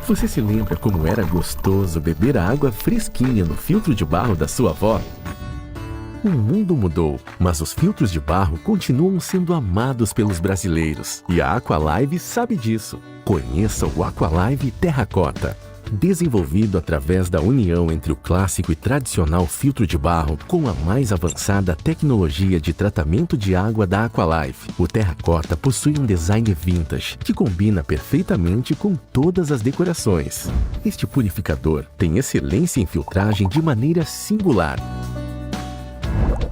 Você se lembra como era gostoso beber a água fresquinha no filtro de barro da sua avó? O mundo mudou, mas os filtros de barro continuam sendo amados pelos brasileiros. E a Aqualive sabe disso. Conheça o Aqualive Terracota. Desenvolvido através da união entre o clássico e tradicional filtro de barro com a mais avançada tecnologia de tratamento de água da Aqualive, o Terracota possui um design vintage que combina perfeitamente com todas as decorações. Este purificador tem excelência em filtragem de maneira singular.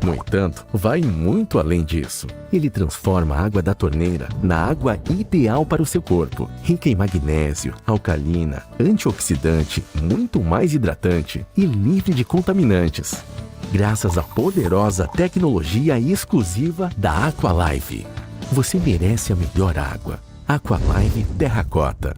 No entanto, vai muito além disso. Ele transforma a água da torneira na água ideal para o seu corpo, rica em magnésio, alcalina, antioxidante, muito mais hidratante e livre de contaminantes. Graças à poderosa tecnologia exclusiva da Aqualive. Você merece a melhor água. Aqualive Terracota.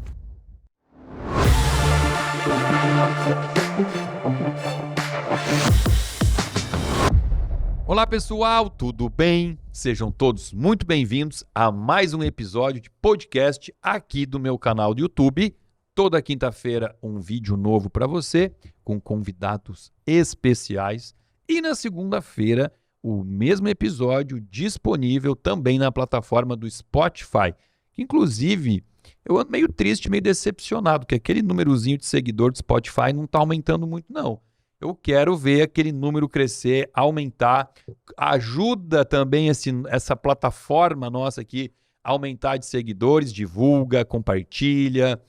Olá pessoal, tudo bem? Sejam todos muito bem-vindos a mais um episódio de podcast aqui do meu canal do YouTube. Toda quinta-feira um vídeo novo para você, com convidados especiais. E na segunda-feira o mesmo episódio disponível também na plataforma do Spotify. Inclusive, eu ando meio triste, meio decepcionado, que aquele númerozinho de seguidor do Spotify não está aumentando muito não. Eu quero ver aquele número crescer, aumentar. Ajuda também essa plataforma nossa aqui a aumentar de seguidores, divulga, compartilha.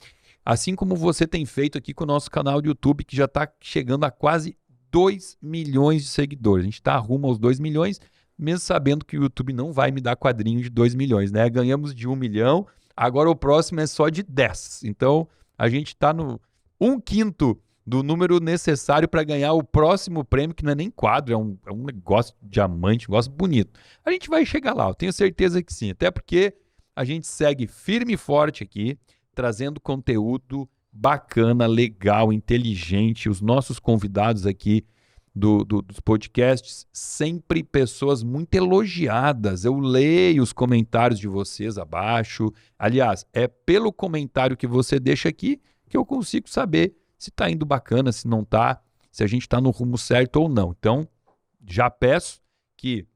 Assim como você tem feito aqui com o nosso canal do YouTube, que já está chegando a quase 2 milhões de seguidores. A gente está rumo aos 2 milhões, mesmo sabendo que o YouTube não vai me dar quadrinho de 2 milhões, né? Ganhamos de 1 milhão, agora o próximo é só de 10. Então, a gente está no 1/5 do número necessário para ganhar o próximo prêmio, que não é nem quadro, é um negócio de diamante, um negócio bonito. A gente vai chegar lá, eu tenho certeza que sim, até porque a gente segue firme e forte aqui, trazendo conteúdo bacana, legal, inteligente. Os nossos convidados aqui dos podcasts, sempre pessoas muito elogiadas. Eu leio os comentários de vocês abaixo. Aliás, é pelo comentário que você deixa aqui que eu consigo saber se está indo bacana, se não está, se a gente está no rumo certo ou não. Então, já peço que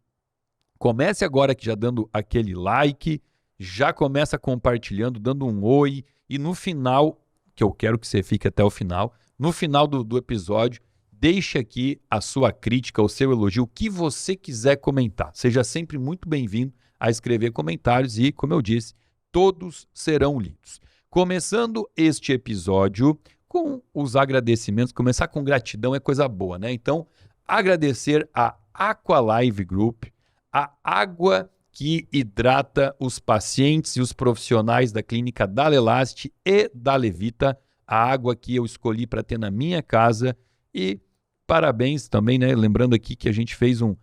comece agora aqui já dando aquele like, já começa compartilhando, dando um oi, e no final, que eu quero que você fique até o final, no final do episódio, deixe aqui a sua crítica, o seu elogio, o que você quiser comentar. Seja sempre muito bem-vindo a escrever comentários e, como eu disse, todos serão lidos. Começando este episódio com os agradecimentos, começar com gratidão é coisa boa, né? Então, agradecer a Aqualive Group, a água que hidrata os pacientes e os profissionais da clínica Dalelast e da Levita, a água que eu escolhi para ter na minha casa. E parabéns também, né? Lembrando aqui que a gente fez um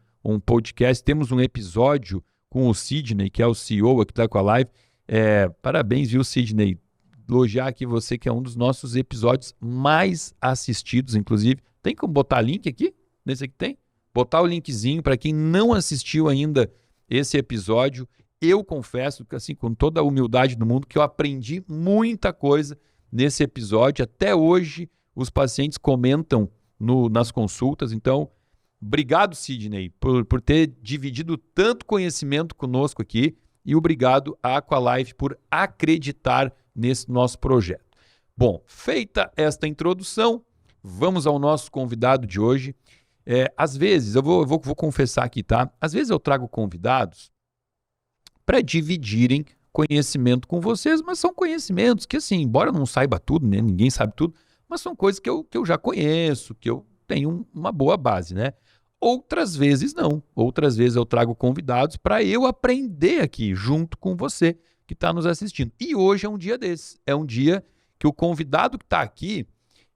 podcast, temos um episódio com o Sidney, que é o CEO aqui da Aqualive. Parabéns, viu, Sidney? Elogiar aqui você, que é um dos nossos episódios mais assistidos, inclusive. Tem como botar link aqui? Nesse aqui tem? Botar o linkzinho para quem não assistiu ainda esse episódio. Eu confesso, assim, com toda a humildade do mundo, que eu aprendi muita coisa nesse episódio. Até hoje, os pacientes comentam nas consultas. Então, obrigado, Sidney, por ter dividido tanto conhecimento conosco aqui. E obrigado à Aqualive por acreditar nesse nosso projeto. Bom, feita esta introdução, vamos ao nosso convidado de hoje. Às vezes, eu vou confessar aqui, tá? Às vezes eu trago convidados para dividirem conhecimento com vocês, mas são conhecimentos que, assim, embora eu não saiba tudo, né? Ninguém sabe tudo, mas são coisas que eu já conheço, que eu tenho uma boa base, né? Outras vezes não. Outras vezes eu trago convidados para eu aprender aqui junto com você que está nos assistindo. E hoje é um dia desses. É um dia que o convidado que está aqui,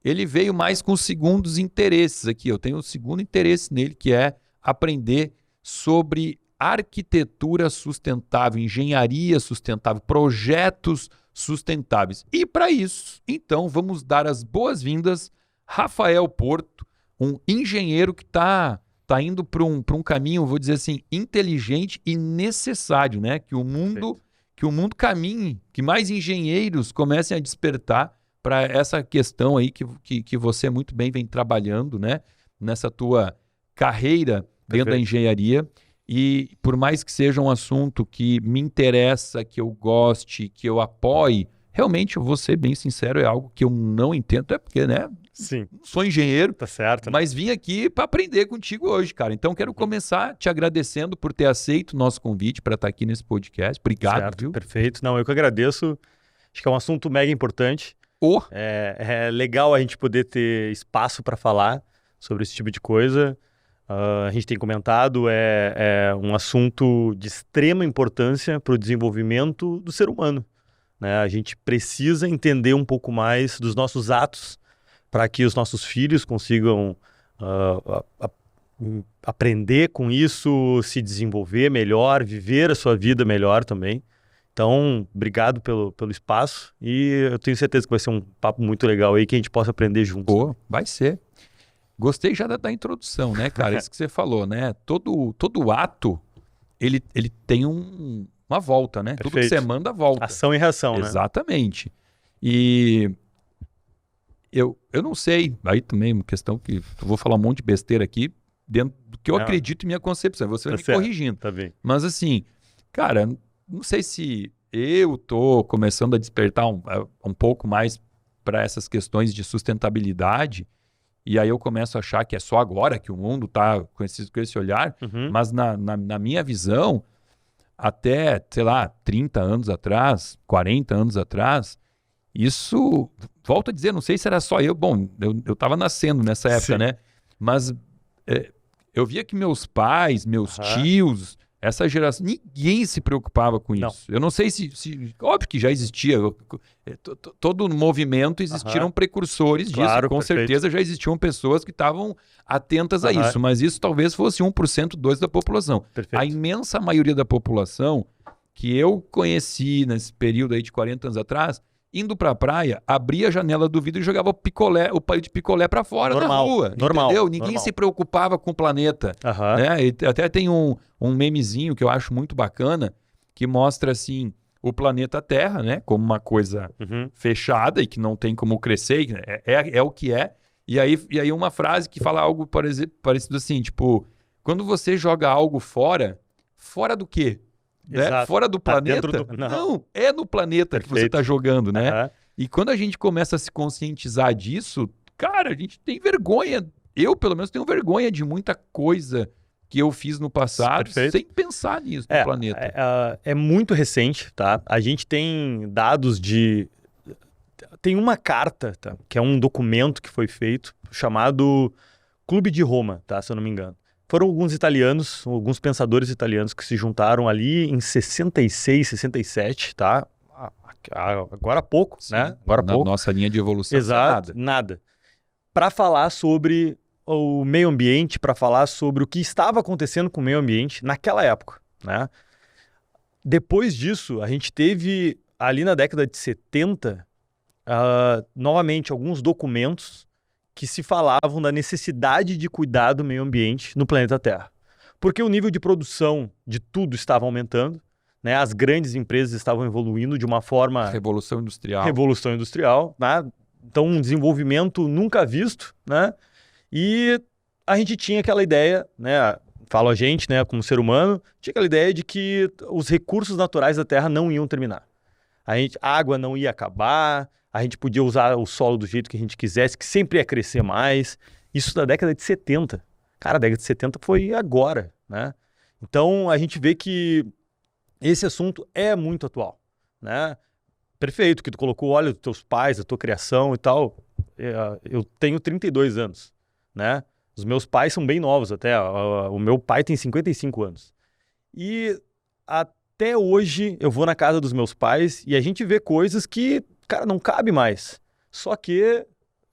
ele veio mais com segundos interesses aqui. Eu tenho um segundo interesse nele, que é aprender sobre arquitetura sustentável, engenharia sustentável, projetos sustentáveis. E para isso, então, vamos dar as boas-vindas a Rafael Porto, um engenheiro que está indo para um caminho, vou dizer assim, inteligente e necessário, né? Que o mundo caminhe, que mais engenheiros comecem a despertar para essa questão aí que você muito bem vem trabalhando, né? Nessa tua carreira dentro da engenharia. E por mais que seja um assunto que me interessa, que eu goste, que eu apoie, realmente, eu vou ser bem sincero, é algo que eu não entendo, é porque, né? Sim. Sou engenheiro, Tá certo, né? mas vim aqui para aprender contigo hoje, cara. Então, quero começar te agradecendo por ter aceito o nosso convite para estar aqui nesse podcast. Obrigado, Certo, viu? perfeito. Não, eu que agradeço. Acho que é um assunto mega importante. É legal a gente poder ter espaço para falar sobre esse tipo de coisa. A gente tem comentado, é um assunto de extrema importância para o desenvolvimento do ser humano, né? A gente precisa entender um pouco mais dos nossos atos para que os nossos filhos consigam aprender com isso, se desenvolver melhor, viver a sua vida melhor também. Então, obrigado pelo espaço e eu tenho certeza que vai ser um papo muito legal aí que a gente possa aprender juntos. Pô, vai ser. Gostei já da introdução, né, cara? Isso que você falou, né? Todo ato, ele tem uma volta, né? Tudo que Perfeito. você manda, volta. Ação e reação, né? Exatamente. E eu não sei, aí também uma questão que eu vou falar um monte de besteira aqui, dentro do que eu acredito em minha concepção. Você vai me corrigindo. Tá bem. Mas assim, cara, não sei se eu tô começando a despertar um pouco mais para essas questões de sustentabilidade. E aí eu começo a achar que é só agora que o mundo está com esse olhar, mas na minha visão, até, sei lá, 30 anos atrás, 40 anos atrás, isso, volto a dizer, não sei se era só eu, bom, eu estava nascendo nessa época, né? Mas eu via que meus pais, meus tios, essa geração, ninguém se preocupava com isso. Eu não sei se óbvio que já existia, todo movimento existiram precursores disso, com certeza já existiam pessoas que estavam atentas a isso, mas isso talvez fosse 1%, 2% da população. A imensa maioria da população que eu conheci nesse período aí de 40 anos atrás, indo pra praia, abria a janela do vidro e jogava o palito de picolé pra fora na rua. Entendeu? Ninguém se preocupava com o planeta. Né? E até tem um memezinho que eu acho muito bacana, que mostra assim, o planeta Terra, né? Como uma coisa fechada e que não tem como crescer, é o que é. E aí uma frase que fala algo parecido assim, tipo, quando você joga algo fora do quê? Né? Fora do planeta? Não, é no planeta que você está jogando, né? E quando a gente começa a se conscientizar disso, cara, a gente tem vergonha. Eu, pelo menos, tenho vergonha de muita coisa que eu fiz no passado sem pensar nisso no planeta. É muito recente, tá? A gente tem dados de... Tem uma carta, tá? Que é um documento que foi feito chamado Clube de Roma, tá? Se eu não me engano. Foram alguns italianos, alguns pensadores italianos que se juntaram ali em 66, 67, tá? Agora há pouco, né? Agora há pouco. Nossa linha de evolução. Exato, nada. Para falar sobre o meio ambiente, para falar sobre o que estava acontecendo com o meio ambiente naquela época, né? Depois disso, a gente teve, ali na década de 70, novamente, alguns documentos que se falavam da necessidade de cuidar do meio ambiente no planeta Terra. Porque o nível de produção de tudo estava aumentando, né? As grandes empresas estavam evoluindo de uma forma... Revolução Industrial. Revolução Industrial, né? Então, um desenvolvimento nunca visto, né? E a gente tinha aquela ideia, né? Falo a gente, né, como ser humano, tinha aquela ideia de que os recursos naturais da Terra não iam terminar. A água não ia acabar, a gente podia usar o solo do jeito que a gente quisesse, que sempre ia crescer mais. Isso da década de 70. Cara, a década de 70 foi agora, né? Então, a gente vê que esse assunto é muito atual, né? Perfeito, que tu colocou, olha, dos teus pais, a tua criação e tal. Eu tenho 32 anos, né? Os meus pais são bem novos até. O meu pai tem 55 anos. E até hoje eu vou na casa dos meus pais e a gente vê coisas que, cara, não cabe mais. Só que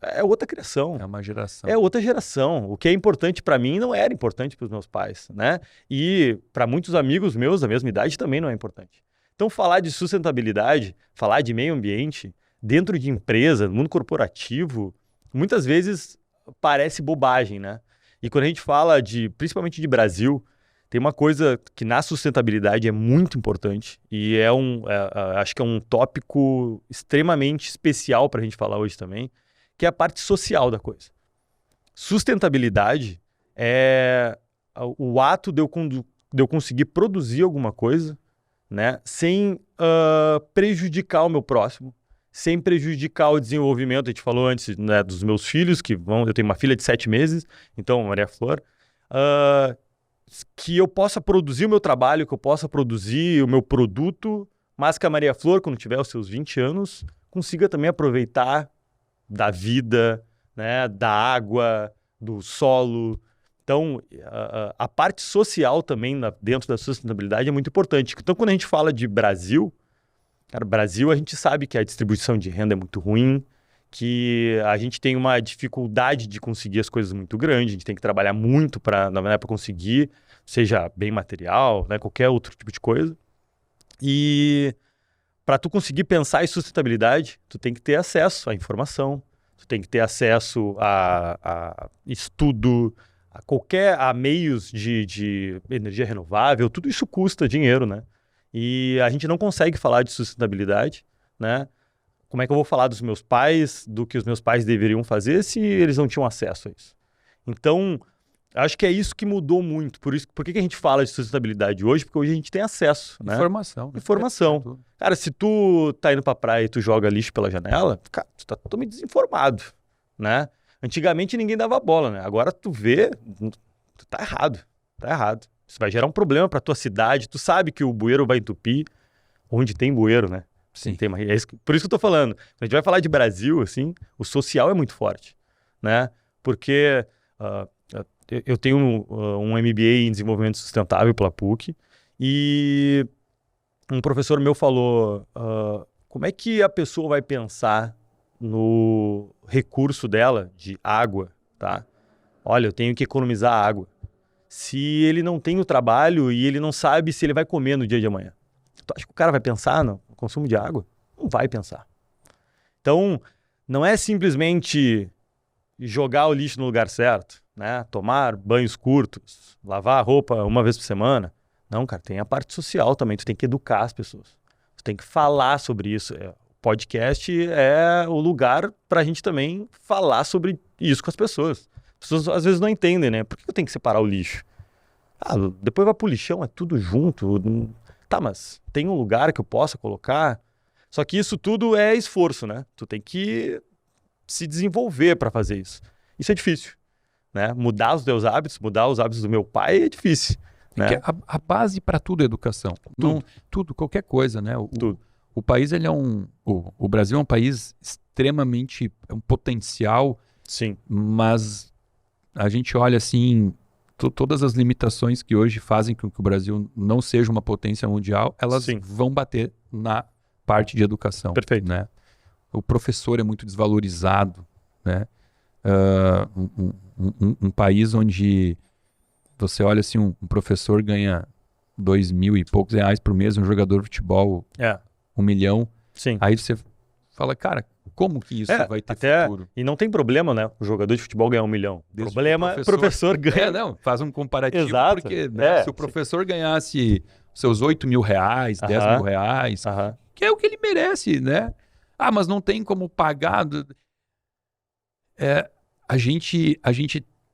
é outra criação. É uma geração. É outra geração. O que é importante para mim não era importante para os meus pais, né? E para muitos amigos meus da mesma idade também não é importante. Então, falar de sustentabilidade, falar de meio ambiente, dentro de empresa, no mundo corporativo, muitas vezes parece bobagem, né? E quando a gente fala principalmente de Brasil, Tem uma coisa que na sustentabilidade é muito importante e acho que é um tópico extremamente especial para a gente falar hoje também, que é a parte social da coisa. Sustentabilidade é o ato de eu conseguir produzir alguma coisa, né, sem prejudicar o meu próximo, sem prejudicar o desenvolvimento. A gente falou antes, né, dos meus filhos, eu tenho uma filha de 7 meses, então, Maria Flor, que eu possa produzir o meu trabalho, que eu possa produzir o meu produto, mas que a Maria Flor, quando tiver os seus 20 anos, consiga também aproveitar da vida, né, da água, do solo. Então, a parte social também dentro da sustentabilidade é muito importante. Então, quando a gente fala de Brasil, cara, Brasil, a gente sabe que a distribuição de renda é muito ruim, que a gente tem uma dificuldade de conseguir as coisas muito grande, a gente tem que trabalhar muito para conseguir, seja bem material, né, qualquer outro tipo de coisa. E para tu conseguir pensar em sustentabilidade, tu tem que ter acesso à informação, tu tem que ter acesso a estudo, a meios de energia renovável. Tudo isso custa dinheiro, né? E a gente não consegue falar de sustentabilidade, né? Como é que eu vou falar dos meus pais, do que os meus pais deveriam fazer se eles não tinham acesso a isso? Então, acho que é isso que mudou muito. Por que a gente fala de sustentabilidade hoje? Porque hoje a gente tem acesso, né? Informação. Né? Informação. Cara, se tu tá indo pra praia e tu joga lixo pela janela, cara, tu tá totalmente desinformado, né? Antigamente ninguém dava bola, né? Agora tu vê, tu tá errado. Tá errado. Isso vai gerar um problema pra tua cidade. Tu sabe que o bueiro vai entupir onde tem bueiro, né? Sim. Por isso que eu tô falando. Quando a gente vai falar de Brasil, assim, o social é muito forte, né? Porque eu tenho um MBA em desenvolvimento sustentável pela PUC e um professor meu falou como é que a pessoa vai pensar no recurso dela de água, tá? Olha, eu tenho que economizar água. Se ele não tem o trabalho e ele não sabe se ele vai comer no dia de amanhã. Tu acha que o cara vai pensar no consumo de água? Não vai pensar. Então, não é simplesmente jogar o lixo no lugar certo, né? Tomar banhos curtos, lavar a roupa uma vez por semana. Não, cara, tem a parte social também. Tu tem que educar as pessoas. Tu tem que falar sobre isso. O podcast é o lugar pra gente também falar sobre isso com as pessoas. As pessoas às vezes não entendem, né? Por que eu tenho que separar o lixo? Depois vai pro lixão, é tudo junto. Tá, mas tem um lugar que eu possa colocar? Só que isso tudo é esforço, né? Tu tem que se desenvolver para fazer isso. Isso é difícil, né? Mudar os teus hábitos, mudar os hábitos do meu pai é difícil, né? A base para tudo é educação. Tudo, qualquer coisa, né? Tudo. O país, ele é o Brasil é um país extremamente, um potencial. Sim. Mas a gente olha assim, todas as limitações que hoje fazem com que o Brasil não seja uma potência mundial, elas Sim. vão bater na parte de educação. Perfeito. Né? O professor é muito desvalorizado, né? Um país onde você olha assim, um professor ganha 2.000 e poucos reais por mês, um jogador de futebol 1 milhão. Sim. Aí você fala, cara, como que isso vai ter futuro? E não tem problema, né? O jogador de futebol ganhar 1 milhão. O problema é o professor ganhar. Faz um comparativo. Exato. Porque se o professor ganhasse seus 8 mil reais, 10 mil reais, que é o que ele merece, né? Mas não tem como pagar. A gente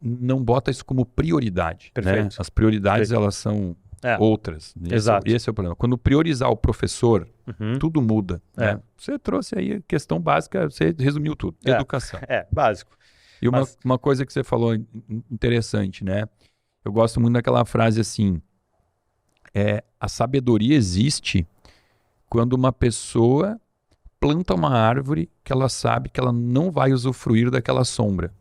não bota isso como prioridade. Perfeito. Né? As prioridades, elas são outras. Exato. Esse é o problema. Quando priorizar o professor, tudo muda. Né? Você trouxe aí a questão básica, você resumiu tudo. Educação. Básico. E uma coisa que você falou interessante, né? Eu gosto muito daquela frase assim, a sabedoria existe quando uma pessoa planta uma árvore que ela sabe que ela não vai usufruir daquela sombra.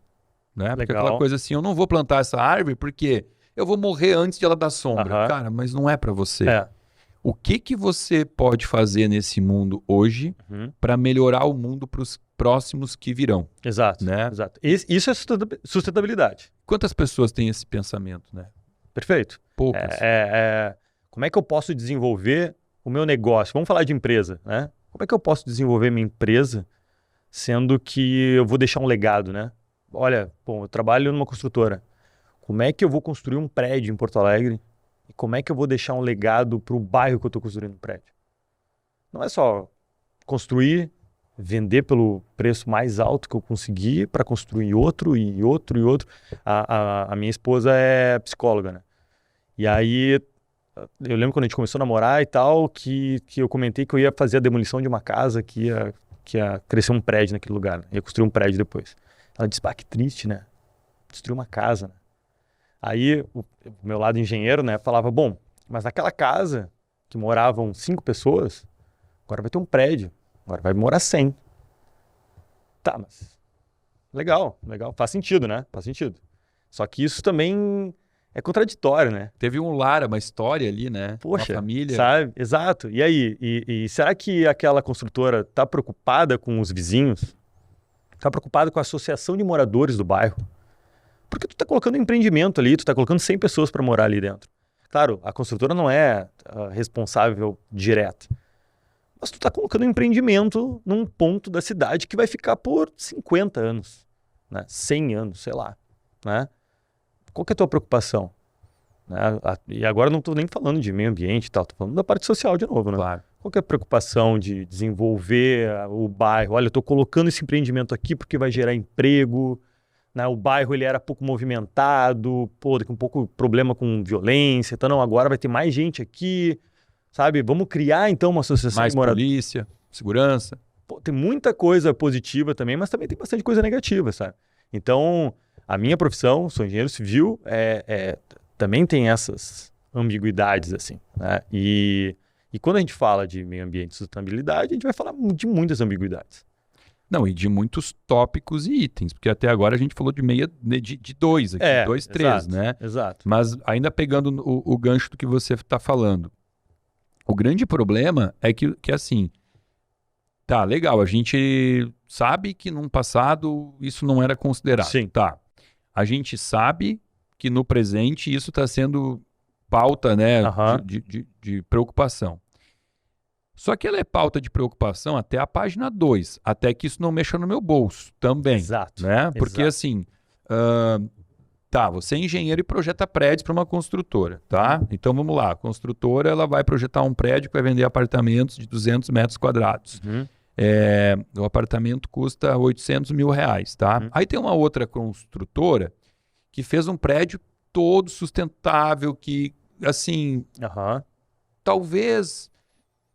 Né? Porque aquela coisa assim, eu não vou plantar essa árvore porque eu vou morrer antes de ela dar sombra. Cara, mas não é para você. O que você pode fazer nesse mundo hoje para melhorar o mundo para os próximos que virão? Exato. Né? Exato. Isso é sustentabilidade. Quantas pessoas têm esse pensamento, né? Perfeito. Poucas. Como é que eu posso desenvolver o meu negócio? Vamos falar de empresa, né? Como é que eu posso desenvolver minha empresa sendo que eu vou deixar um legado, né? Olha, eu trabalho numa construtora. Como é que eu vou construir um prédio em Porto Alegre E como é que eu vou deixar um legado para o bairro que eu estou construindo o prédio? Não é só construir, vender pelo preço mais alto que eu conseguir para construir outro e outro e outro. A minha esposa é psicóloga, né? E aí, eu lembro quando a gente começou a namorar e tal, que eu comentei que eu ia fazer a demolição de uma casa que ia crescer um prédio naquele lugar, né? Ia construir um prédio depois. Ela disse, pá, que triste, né? Destruir uma casa, né? Aí, o meu lado engenheiro, né, falava, bom, mas naquela casa que moravam 5 pessoas, agora vai ter um prédio, agora vai morar 100. Tá, mas legal, faz sentido, né? Faz sentido. Só que isso também é contraditório, né? Teve um lar, uma história ali, né? Poxa, uma família. sabe? Exato. E aí? E será que aquela construtora está preocupada com os vizinhos? Está preocupada com a associação de moradores do bairro? Porque tu está colocando um empreendimento ali, tu está colocando 100 pessoas para morar ali dentro. Claro, a construtora não é responsável direta. Mas tu está colocando um empreendimento num ponto da cidade que vai ficar por 50 anos, né? 100 anos, sei lá, né? Qual que é a tua preocupação? Né? E agora eu não estou nem falando de meio ambiente e tal, estou falando da parte social de novo, né? Claro. Qual que é a preocupação de desenvolver o bairro? Olha, eu estou colocando esse empreendimento aqui porque vai gerar emprego, né? O bairro ele era pouco movimentado, pô, daqui um pouco problema com violência, então não, agora vai ter mais gente aqui, sabe? Vamos criar então uma associação Mais de moradores. polícia, segurança. Pô, tem muita coisa positiva também, mas também tem bastante coisa negativa, sabe? Então, a minha profissão, sou engenheiro civil, também tem essas ambiguidades, assim, né? E quando a gente fala de meio ambiente e sustentabilidade, a gente vai falar de muitas ambiguidades. Não, e de muitos tópicos e itens, porque até agora a gente falou de de dois aqui, dois, três, exato, né? Exato. Mas ainda pegando o gancho do que você está falando, o grande problema é que assim, tá, legal, a gente sabe que no passado isso não era considerado. Sim. Tá. A gente sabe que no presente isso está sendo pauta, né, de preocupação. Só que ela é pauta de preocupação até a página 2, até que isso não mexa no meu bolso também. Exato. Né? Porque exato. assim, você é engenheiro e projeta prédios para uma construtora, tá? Então vamos lá, a construtora ela vai projetar um prédio que vai vender apartamentos de 200 metros quadrados. Uhum. O apartamento custa R$800 mil, tá? Uhum. Aí tem uma outra construtora que fez um prédio todo sustentável, que assim, talvez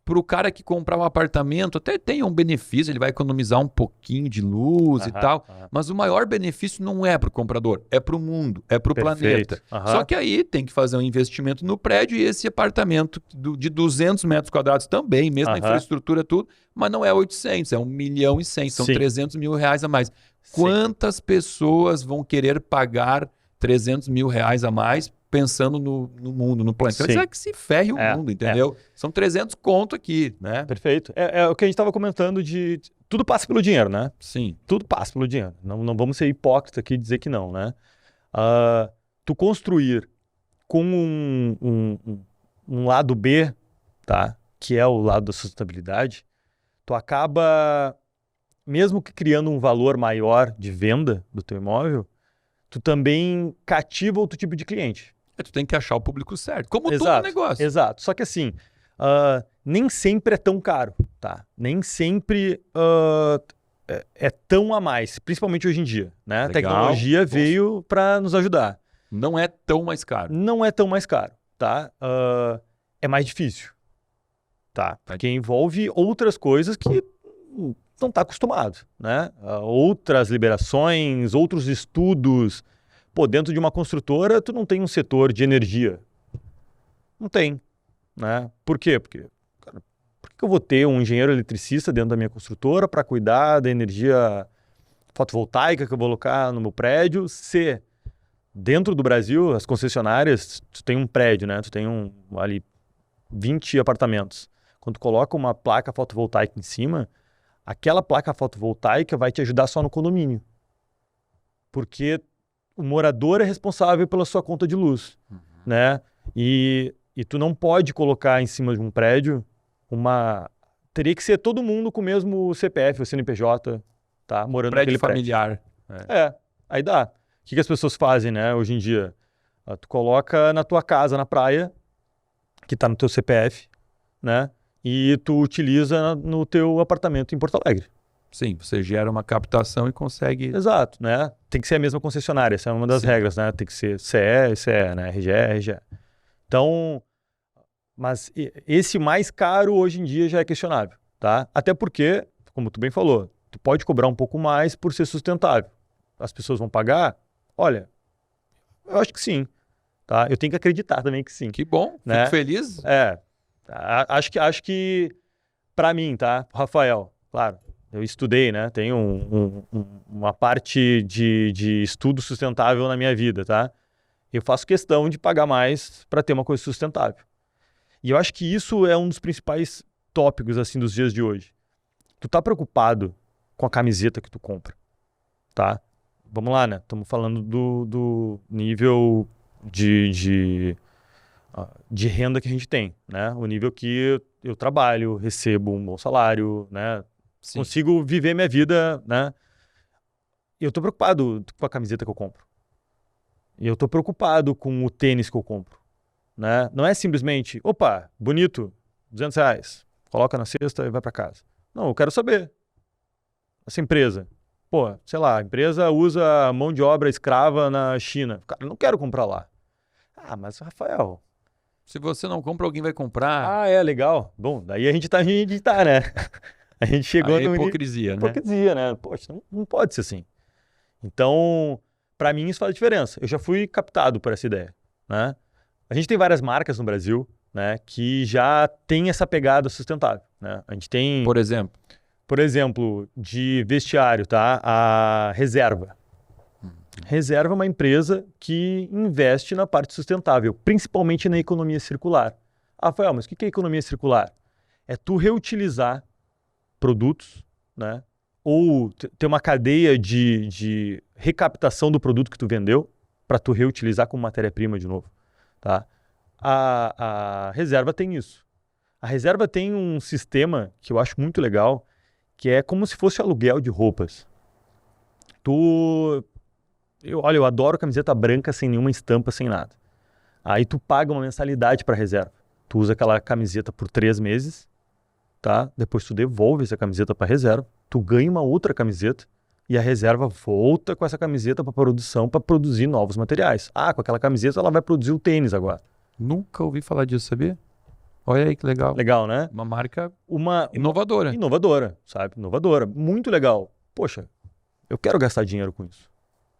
para o cara que comprar um apartamento até tenha um benefício, ele vai economizar um pouquinho de luz e tal, mas o maior benefício não é para o comprador, é para o mundo, é para o planeta. Só que aí tem que fazer um investimento no prédio e esse apartamento de 200 metros quadrados também, mesmo a infraestrutura tudo, mas não é 800, é 1.100.000, são R$300 mil a mais. Quantas pessoas vão querer pagar R$300 mil a mais pensando no mundo, no planeta? Vai dizer que se ferre o mundo, entendeu? São 300 conto aqui, né? Perfeito. É o que a gente estava comentando de... Tudo passa pelo dinheiro, né? Sim. Tudo passa pelo dinheiro. Não vamos ser hipócritas aqui e dizer que não, né? Tu construir com um lado B, tá? Que é o lado da sustentabilidade, tu acaba, mesmo que criando um valor maior de venda do teu imóvel, tu também cativa outro tipo de cliente. Tu tem que achar o público certo, como todo negócio. Exato. Só que assim, nem sempre é tão caro, tá? Nem sempre é tão a mais, principalmente hoje em dia, né? A tecnologia veio para nos ajudar. Não é tão mais caro. Não é tão mais caro, tá? É mais difícil, tá? Porque envolve outras coisas que não está acostumado, né? Outras liberações, outros estudos. Pô, dentro de uma construtora, tu não tem um setor de energia. Não tem, né? Por quê? Porque, cara, por que eu vou ter um engenheiro eletricista dentro da minha construtora para cuidar da energia fotovoltaica que eu vou colocar no meu prédio? Se dentro do Brasil, as concessionárias, tu tem um prédio, né? Tu tem ali 20 apartamentos. Quando tu coloca uma placa fotovoltaica em cima, aquela placa fotovoltaica vai te ajudar só no condomínio. Porque o morador é responsável pela sua conta de luz, né? E tu não pode colocar em cima de um prédio Teria que ser todo mundo com o mesmo CPF ou CNPJ, tá? Morando naquele prédio. Familiar. Aí dá. O que as pessoas fazem, né, hoje em dia? Tu coloca na tua casa, na praia, que está no teu CPF, né? E tu utiliza no teu apartamento em Porto Alegre. Sim, você gera uma captação e consegue... Exato, né? Tem que ser a mesma concessionária, essa é uma das Sim. regras, né? Tem que ser CE, né? RGE. Então, mas esse mais caro hoje em dia já é questionável, tá? Até porque, como tu bem falou, tu pode cobrar um pouco mais por ser sustentável. As pessoas vão pagar? Olha, eu acho que sim, tá? Eu tenho que acreditar também que sim. Que bom, Né? fico feliz. Acho que para mim, tá? Rafael, claro, eu estudei, né? Tenho uma parte de estudo sustentável na minha vida, tá? Eu faço questão de pagar mais para ter uma coisa sustentável. E eu acho que isso é um dos principais tópicos, assim, dos dias de hoje. Tu tá preocupado com a camiseta que tu compra, tá? Vamos lá, né? Estamos falando do nível de renda que a gente tem, né? O nível que eu trabalho, recebo um bom salário, né? Sim. Consigo viver minha vida, né? E eu tô preocupado com a camiseta que eu compro. E eu tô preocupado com o tênis que eu compro, né? Não é simplesmente, opa, bonito, R$200, coloca na cesta e vai para casa. Não, eu quero saber. Essa empresa, pô, sei lá, a empresa usa mão de obra escrava na China. Cara, eu não quero comprar lá. Ah, mas Rafael... Se você não compra, alguém vai comprar. Ah, é, legal. Bom, daí a gente tá, né? A gente chegou Aí é no hipocrisia, né? hipocrisia, né? Poxa, não pode ser assim. Então, para mim isso faz diferença. Eu já fui captado por essa ideia, né? A gente tem várias marcas no Brasil, né, que já tem essa pegada sustentável, né? A gente tem, por exemplo, de vestiário, tá? A Reserva. Reserva é uma empresa que investe na parte sustentável, principalmente na economia circular. Ah, Rafael, mas o que é economia circular? É tu reutilizar produtos, né? Ou ter uma cadeia de recaptação do produto que tu vendeu para tu reutilizar como matéria-prima de novo, tá? A Reserva tem isso. A Reserva tem um sistema que eu acho muito legal, que é como se fosse aluguel de roupas. Eu adoro camiseta branca sem nenhuma estampa, sem nada. Aí tu paga uma mensalidade para a Reserva. Tu usa aquela camiseta por 3 meses, tá? Depois tu devolve essa camiseta para a Reserva, tu ganha uma outra camiseta e a Reserva volta com essa camiseta para produção, para produzir novos materiais. Ah, com aquela camiseta ela vai produzir o tênis agora. Nunca ouvi falar disso, sabia? Olha aí que legal. Legal, né? Uma marca Uma inovadora. Inovadora, sabe? Inovadora. Muito legal. Poxa, eu quero gastar dinheiro com isso.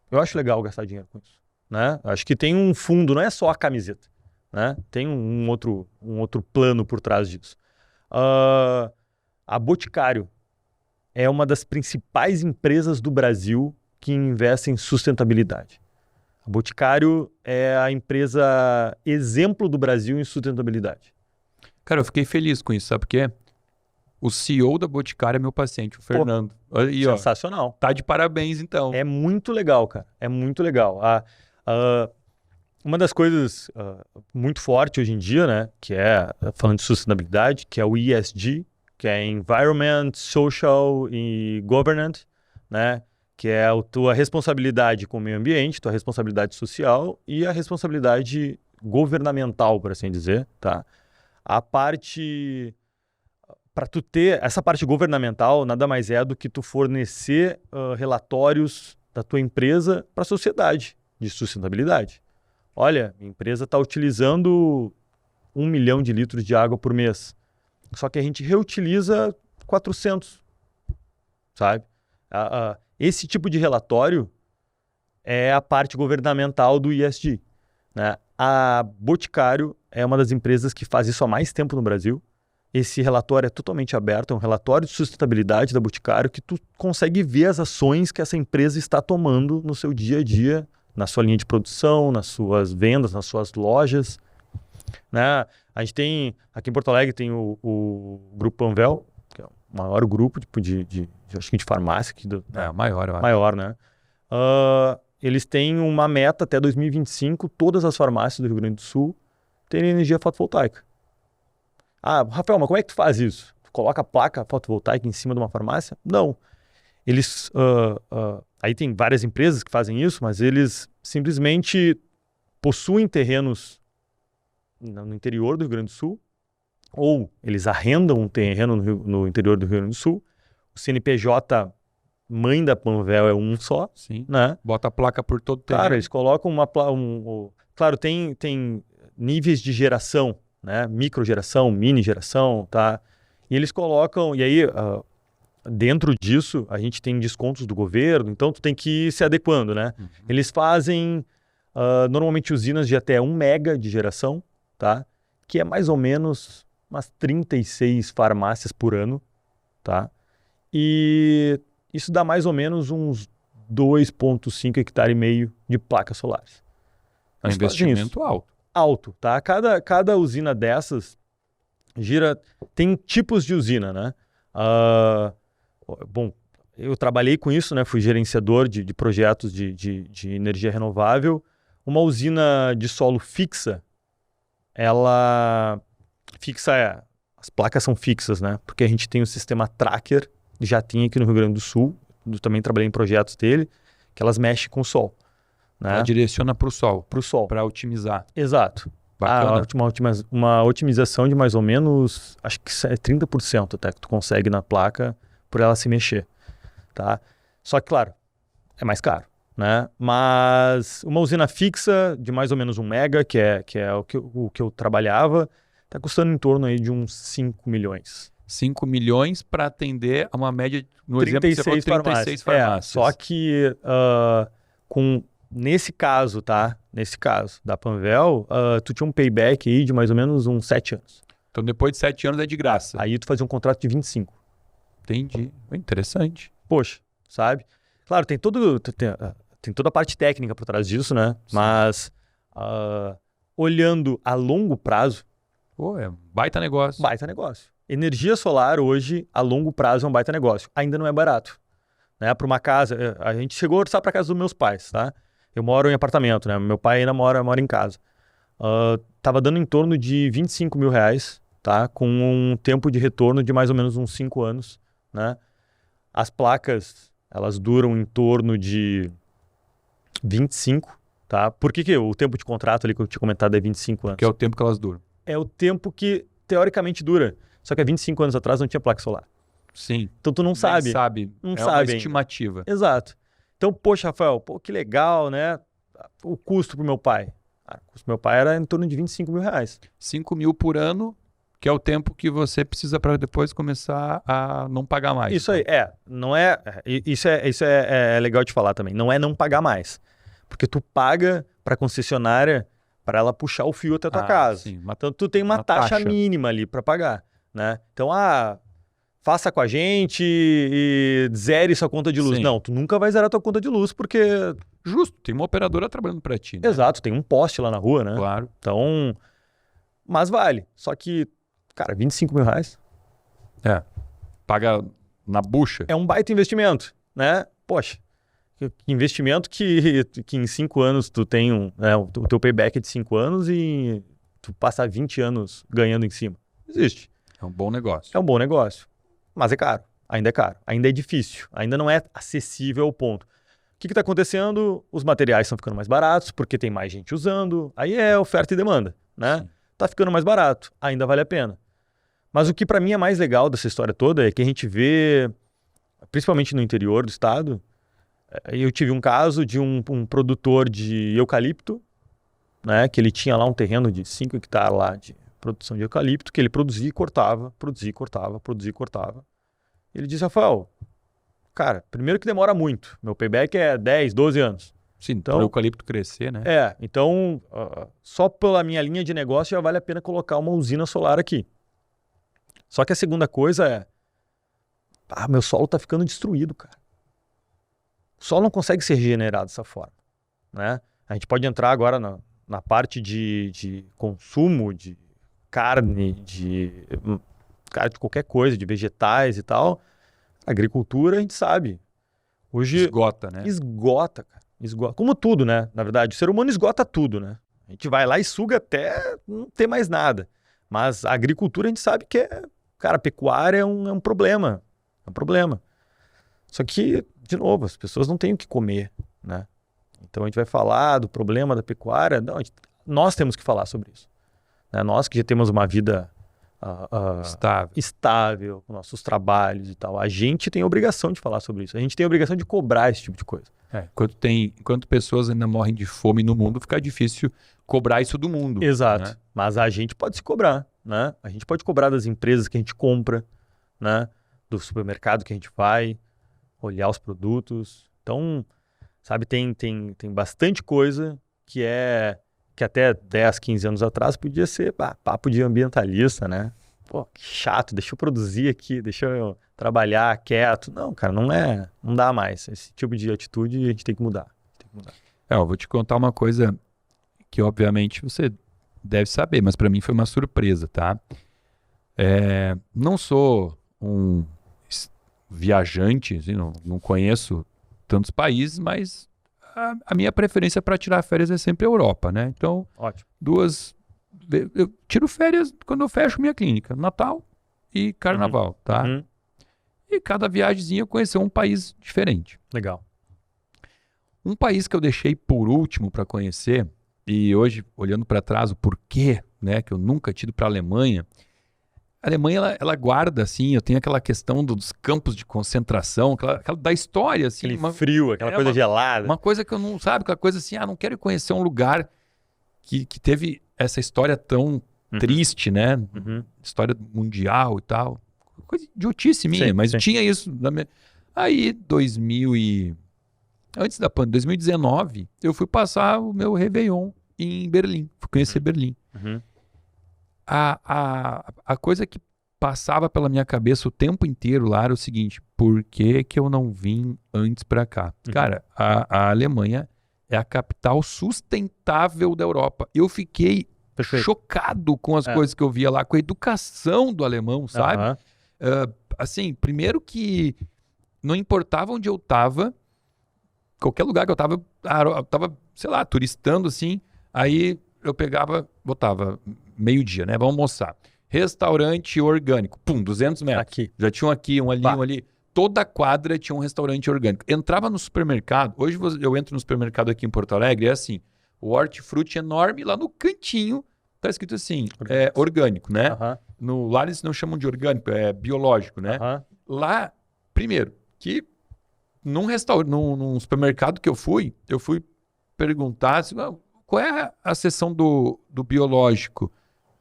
Eu acho legal gastar dinheiro com isso, né? Acho que tem um fundo, não é só a camiseta, né? Tem um outro plano por trás disso. A Boticário é uma das principais empresas do Brasil que investe em sustentabilidade. A Boticário é a empresa exemplo do Brasil em sustentabilidade. Cara, eu fiquei feliz com isso, sabe por quê? O CEO da Boticário é meu paciente, o Fernando. Olha aí, sensacional. Tá de parabéns, então. É muito legal, cara. É muito legal. Uma das coisas muito forte hoje em dia, né, que é, falando de sustentabilidade, que é o ESG, que é Environment, Social e Governance, né, que é a tua responsabilidade com o meio ambiente, tua responsabilidade social e a responsabilidade governamental, por assim dizer, tá? A parte... Para tu ter essa parte governamental, nada mais é do que tu fornecer relatórios da tua empresa para a sociedade de sustentabilidade. Olha, minha empresa está utilizando 1 milhão de litros de água por mês. Só que a gente reutiliza 400, sabe? Esse tipo de relatório é a parte governamental do ESG, né? A Boticário é uma das empresas que faz isso há mais tempo no Brasil. Esse relatório é totalmente aberto, é um relatório de sustentabilidade da Boticário que tu consegue ver as ações que essa empresa está tomando no seu dia a dia, na sua linha de produção, nas suas vendas, nas suas lojas, né? A gente tem, aqui em Porto Alegre, tem o Grupo Panvel, que é o maior grupo acho que de farmácia aqui o maior, eu acho. Maior, né? Eles têm uma meta até 2025, todas as farmácias do Rio Grande do Sul terem energia fotovoltaica. Ah, Rafael, mas como é que tu faz isso? Tu coloca a placa fotovoltaica em cima de uma farmácia? Não. Eles, aí tem várias empresas que fazem isso, mas eles simplesmente possuem terrenos no interior do Rio Grande do Sul, ou eles arrendam um terreno no interior do Rio Grande do Sul. O CNPJ mãe da Panvel é um só, Sim. né? Bota a placa por todo o terreno. Cara, eles colocam claro, tem níveis de geração, né? Microgeração, mini geração, tá? E eles colocam, e aí dentro disso a gente tem descontos do governo, então tu tem que ir se adequando, né? Uhum. Eles fazem normalmente usinas de até 1 mega de geração, tá? Que é mais ou menos umas 36 farmácias por ano, tá? E isso dá mais ou menos uns 2,5 hectares e meio de placas solares. É um investimento alto. Alto, tá? Cada usina dessas tem tipos de usina, né? Bom, eu trabalhei com isso, né? Fui gerenciador de projetos de energia renovável. Uma usina de solo fixa, as placas são fixas, né? Porque a gente tem o sistema tracker, já tinha aqui no Rio Grande do Sul, eu também trabalhei em projetos dele, que elas mexem com o sol, né? Ela direciona para o sol. Para o sol. Para otimizar. Exato. Bacana. Uma otimização de mais ou menos, acho que é 30% até que tu consegue na placa por ela se mexer, tá? Só que, claro, é mais caro, né? Mas uma usina fixa de mais ou menos 1 mega, que é o que eu trabalhava, tá custando em torno aí de uns 5 milhões. 5 milhões para atender a uma média, no exemplo que você falou, 36 farmácias. Só que nesse caso, tá? Nesse caso da Panvel, tu tinha um payback aí de mais ou menos uns 7 anos. Então depois de 7 anos é de graça. Aí tu fazia um contrato de 25. Entendi. Interessante. Poxa, sabe? Claro, tem toda a parte técnica por trás disso, né? Sim. Mas olhando a longo prazo... Pô, é um baita negócio. Baita negócio. Energia solar hoje, a longo prazo, é um baita negócio. Ainda não é barato. Né? Para uma casa... A gente chegou a orçar para casa dos meus pais, tá? Eu moro em apartamento, né? Meu pai ainda mora em casa. Tava dando em torno de 25 mil reais, tá? Com um tempo de retorno de mais ou menos uns 5 anos, né? As placas, elas duram em torno de 25, tá? Por que o tempo de contrato ali que eu tinha comentado é 25 anos? Que é o tempo que elas duram. É o tempo que teoricamente dura. Só que há 25 anos atrás não tinha placa solar. Sim. Então tu não sabe. Não sabe uma ainda. estimativa. Exato. Então, poxa, Rafael, que legal, né? O custo pro meu pai. O custo pro meu pai era em torno de 25 mil reais. 5 mil por ano, que é o tempo que você precisa para depois começar a não pagar mais. Isso aí, não é... Isso é legal de falar também. Não é não pagar mais. Porque tu paga pra concessionária para ela puxar o fio até a tua casa. Sim, então, tu tem uma taxa mínima ali para pagar, né? Então, faça com a gente e zere sua conta de luz. Sim. Não, tu nunca vai zerar tua conta de luz porque... Justo, tem uma operadora trabalhando para ti, né? Exato, tem um poste lá na rua, né? Claro. Então, mas vale. Só que, cara, 25 mil reais. Paga na bucha. É um baita investimento, né? Poxa, investimento que em 5 anos tu tem o teu payback é de 5 anos e tu passa 20 anos ganhando em cima. Existe. É um bom negócio. É um bom negócio. Mas é caro. Ainda é difícil. Ainda não é acessível ao ponto. O que está acontecendo? Os materiais estão ficando mais baratos porque tem mais gente usando. Aí é oferta e demanda, né? Sim. Tá ficando mais barato. Ainda vale a pena. Mas o que para mim é mais legal dessa história toda é que a gente vê, principalmente no interior do estado, eu tive um caso de um produtor de eucalipto, né? Que ele tinha lá um terreno de 5 hectares lá de produção de eucalipto, que ele produzia e cortava. Ele disse, Rafael, cara, primeiro que demora muito. Meu payback é 10, 12 anos. Sim, então o eucalipto crescer, né? Então, só pela minha linha de negócio já vale a pena colocar uma usina solar aqui. Só que a segunda coisa é, meu solo tá ficando destruído, cara. O solo não consegue ser regenerado dessa forma, né? A gente pode entrar agora na parte de consumo de carne, de qualquer coisa, de vegetais e tal. A agricultura, a gente sabe. Hoje esgota, né? Esgota, cara. Esgota. Como tudo, né? Na verdade, o ser humano esgota tudo, né? A gente vai lá e suga até não ter mais nada. Mas a agricultura, a gente sabe que a pecuária é um problema. É um problema. Só que, de novo, as pessoas não têm o que comer, né? Então a gente vai falar do problema da pecuária. Não, nós temos que falar sobre isso. né? Nós que já temos uma vida Estável. com nossos trabalhos e tal, a gente tem a obrigação de falar sobre isso. A gente tem a obrigação de cobrar esse tipo de coisa. Enquanto pessoas ainda morrem de fome no mundo, fica difícil cobrar isso do mundo. Exato. Né? Mas a gente pode se cobrar, né? A gente pode cobrar das empresas que a gente compra, né? Do supermercado que a gente vai, olhar os produtos. Então, sabe, tem bastante coisa que até 10, 15 anos atrás podia ser papo de ambientalista, né? Pô, que chato, deixa eu produzir aqui, deixa eu trabalhar quieto. Não, cara, não dá mais. Esse tipo de atitude a gente tem que mudar. Eu vou te contar uma coisa que obviamente você deve saber, mas para mim foi uma surpresa, tá? Não sou um viajante, assim, não conheço tantos países, mas a minha preferência para tirar férias é sempre a Europa, né? Então, Ótimo. eu tiro férias quando eu fecho minha clínica, Natal e Carnaval, tá? Uhum. E cada viagemzinha eu conheci um país diferente. Legal. Um país que eu deixei por último para conhecer, e hoje, olhando para trás, o porquê, né, que eu nunca tinha ido para a Alemanha, ela guarda, assim, eu tenho aquela questão dos campos de concentração, aquela da história, assim. Aquele frio, aquela coisa gelada. Uma coisa que eu não, sabe, aquela coisa assim, não quero conhecer um lugar que teve essa história tão triste, né? Uhum. História mundial e tal. Coisa idiotice minha, mas sim. tinha isso. Aí, antes da pandemia, 2019, eu fui passar o meu Réveillon em Berlim. Fui conhecer Berlim. Uhum. A coisa que passava pela minha cabeça o tempo inteiro lá era o seguinte: por que eu não vim antes pra cá? Cara, a Alemanha é a capital sustentável da Europa. Eu fiquei chocado com as coisas que eu via lá, com a educação do alemão, sabe? Assim, primeiro que não importava onde eu tava, qualquer lugar que eu tava, sei lá, turistando assim, aí eu botava meio-dia, né? Vamos almoçar. Restaurante orgânico. 200 metros. Aqui. Já tinha um aqui, um ali, um ali. Toda quadra tinha um restaurante orgânico. Entrava no supermercado. Hoje eu entro no supermercado aqui em Porto Alegre, é assim, o hortifruti enorme, lá no cantinho tá escrito assim, orgânico, né? Lá eles não chamam de orgânico, é biológico, né? Lá, primeiro, que num supermercado que eu fui perguntar assim, qual é a seção do biológico?